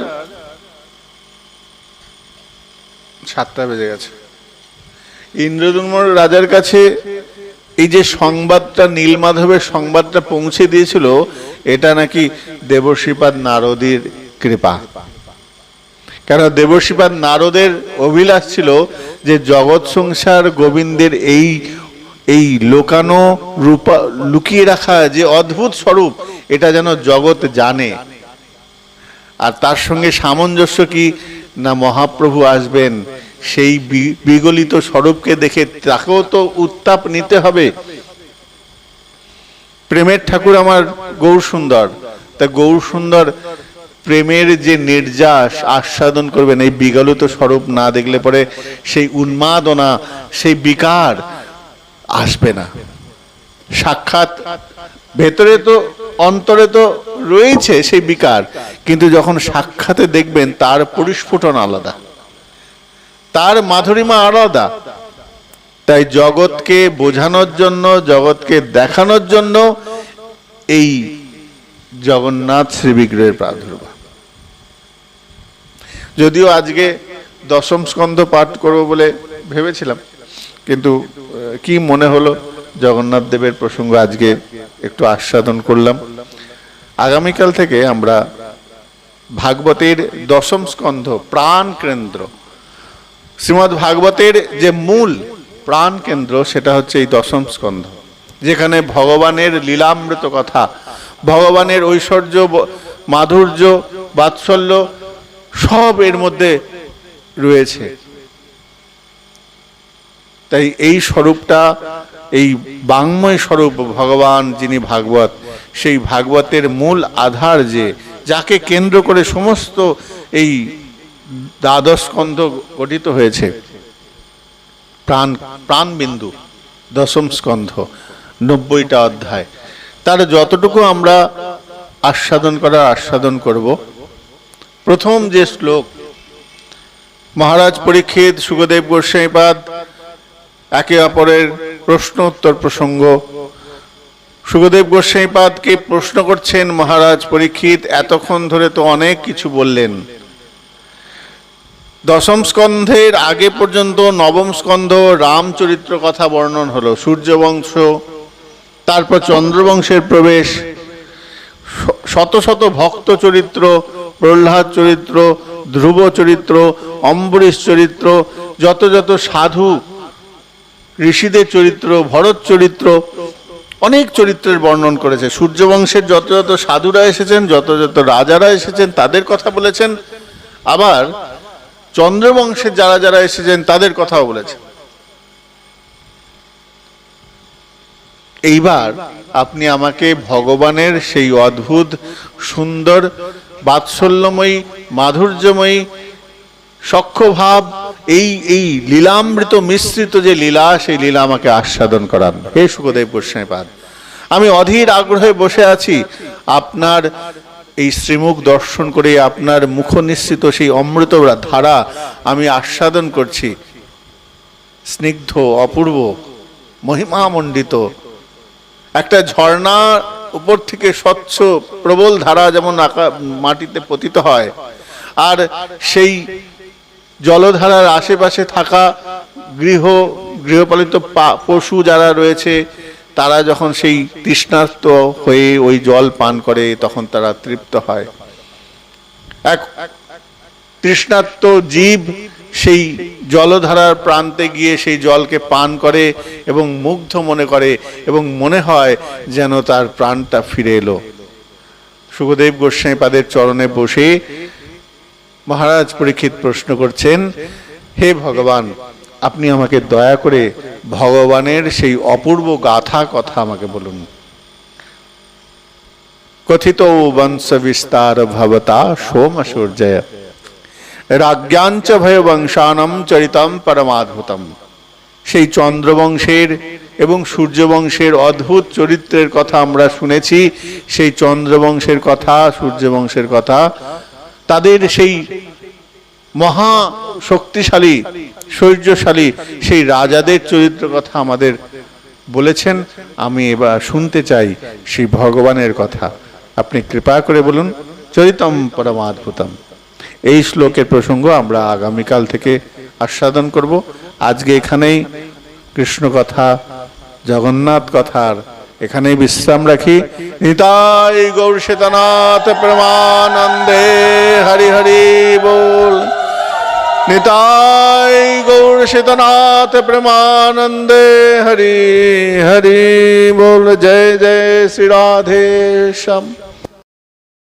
7টা বেজে গেছে। ইন্দ্রদুম্ন রাজার কাছে এই যে সংবাদটা, নীলমাধবের সংবাদটা পৌঁছে দিয়েছিল, এটা নাকি দেবশ্রীপাদ নারদের কৃপা। কেন? দেবশ্রীপাদ নারদের অভিলাষ ছিল যে জগৎ সংসার গোবিন্দের এই লোকানো রূপা, লুকিয়ে রাখা যে অদ্ভুত স্বরূপ, এটা যেন জগৎ জানে। আর তার সঙ্গে সামঞ্জস্য কি না, মহাপ্রভু আসবেন, সেই বিগলিত স্বরূপকে দেখে তাকেও তো উত্তাপ নিতে হবে। প্রেমের ঠাকুর আমার গৌর সুন্দর, তা গৌর সুন্দর প্রেমের যে নির্যাস আস্বাদন করবেন, এই বিগলিত স্বরূপ না দেখলে পরে সেই উন্মাদনা, সেই বিকার আসবে না। সাক্ষাৎ ভেতরে তো, অন্তরে তো রয়েছে সেই বিকার, কিন্তু যখন সাক্ষাতে দেখবেন তার পরিস্ফুটন আলাদা, তার মাধুরিমা আলাদা, তাই জগৎকে বোঝানোর জন্য, জগৎকে দেখানোর জন্য এই জগন্নাথ শ্রীবিগ্রহের প্রাদুর্ভাব। যদিও আজকে দশম স্কন্ধ পাঠ করব বলে ভেবেছিলাম, কিন্তু কি মনে হলো জগন্নাথ দেবের প্রসঙ্গ আজকে একটু আস্বাদন করলাম। আগামীকাল থেকে আমরা ভাগবতের দশম স্কন্ধ, প্রাণ কেন্দ্র, শ্রীমদ্ ভাগবতের যে মূল প্রাণ কেন্দ্র, সেটা হচ্ছে এই দশম স্কন্ধ, যেখানে ভগবানের লীলামৃত কথা, ভগবানের ঐশ্বর্য, মাধুর্য, বাৎসল্য সব এর মধ্যে রয়েছে। তাই এই স্বরূপটা, এই বাংময় স্বরূপ ভগবান যিনি ভাগবত, সেই ভাগবতের মূল আধার, যে যাকে কেন্দ্র করে সমস্ত এই দ্বাদশ স্কন্ধ গঠিত হয়েছে, প্রাণবিন্দু দশম স্কন্ধ, 90টা অধ্যায়, তার যতটুকু আমরা আস্বাদন করব। প্রথম যে শ্লোক, মহারাজ পরীক্ষিত শুকদেব গোস্বামীপাদ একে অপরের প্রশ্ন উত্তর প্রসঙ্গ। শুকদেব গোস্বামীপাদকে প্রশ্ন করছেন মহারাজ পরীক্ষিত, এতক্ষণ ধরে তো অনেক কিছু বললেন, দশম স্কন্ধের আগে পর্যন্ত নবম স্কন্ধ রামচরিত্র কথা বর্ণন হলো, সূর্যবংশ, তারপর চন্দ্রবংশের প্রবেশ, শত শত ভক্ত চরিত্র, প্রহ্লাদ চরিত্র, ধ্রুব চরিত্র, অম্বরীশ চরিত্র, যত যত সাধু ঋষিদের চরিত্র, ভরত চরিত্র, অনেক চরিত্রের বর্ণন করেছে। সূর্যবংশের যত যত সাধুরা এসেছেন, যত যত রাজারা এসেছেন তাদের কথা বলেছেন, আবার চন্দ্রবংশের যারা যারা এসেছেন তাদের কথাও বলেছেন। এইবার আপনি আমাকে ভগবানের সেই অদ্ভুত সুন্দর বাৎসল্যময়ী মাধুর্যময়ী সখ্যভাব, এই লীলামৃত মিশ্রিত যে লীলা, সেই লীলা আমাকে আস্বাদন করান হে শুকদেব গোস্বামীপাদ। আমি অধীর আগ্রহে বসে আছি আপনার এই শ্রীমুখ দর্শন করে, আপনার মুখ নিঃসৃত সেই অমৃত ধারা আমি আস্বাদন করছি। স্নিগ্ধ, অপূর্ব, মহিমামণ্ডিত একটা ঝর্ণা উপর থেকে স্বচ্ছ প্রবল ধারা যেমন মাটিতে পতিত হয়, আর সেই জলধারার আশেপাশে থাকা গৃহপালিত পশু যারা রয়েছে, তারা যখন সেই তৃষ্ণার্ত হয়ে ওই জল পান করে, তখন তারা তৃপ্ত হয়। এক তৃষ্ণার্ত জীব সেই জলধারার প্রান্তে গিয়ে সেই জলকে পান করে এবং মুগ্ধ মনে করে, এবং মনে হয় যেন তার প্রাণটা ফিরে এলো। শুকদেব গোস্বামীপাদের চরণে বসে মহারাজ পরীক্ষিত প্রশ্ন করছেন, হে ভগবান, আপনি আমাকে দয়া করে ভগবানের সেই অপূর্ব গাথা কথা আমাকে বলুন। কথিত বংশ বিস্তার ভবতা সোম সূর্যয় রাজ্ঞাঞ্চ ভয় বংশানম চরিতম পরমাদ্ভুতম। সেই চন্দ্রবংশের এবং সূর্যবংশের অদ্ভুত চরিত্রের কথা আমরা শুনেছি। সেই চন্দ্রবংশের কথা, সূর্যবংশের কথা, তাদের সেই মহা শক্তিশালী, শৌর্যশালী সেই রাজাদের চরিত্র কথা আমাদের বলেছেন। আমি এবার শুনতে চাই সেই ভগবানের কথা। আপনি কৃপা করে বলুন, চরিতম পরমাদ্ভুতম। এই শ্লোকের প্রসঙ্গ আমরা আগামীকাল থেকে আস্বাদন করব। আজকে এখানেই কৃষ্ণ কথা, জগন্নাথ কথার এখানেই বিশ্রাম রাখি। নিতাই গৌর শ্বেতনাথ প্রেমানন্দে হরি হরি বল। নিতাই গৌর শ্বেতনাথ প্রেমানন্দে হরি হরি বল। জয় জয় শ্রী রাধে শ্যাম।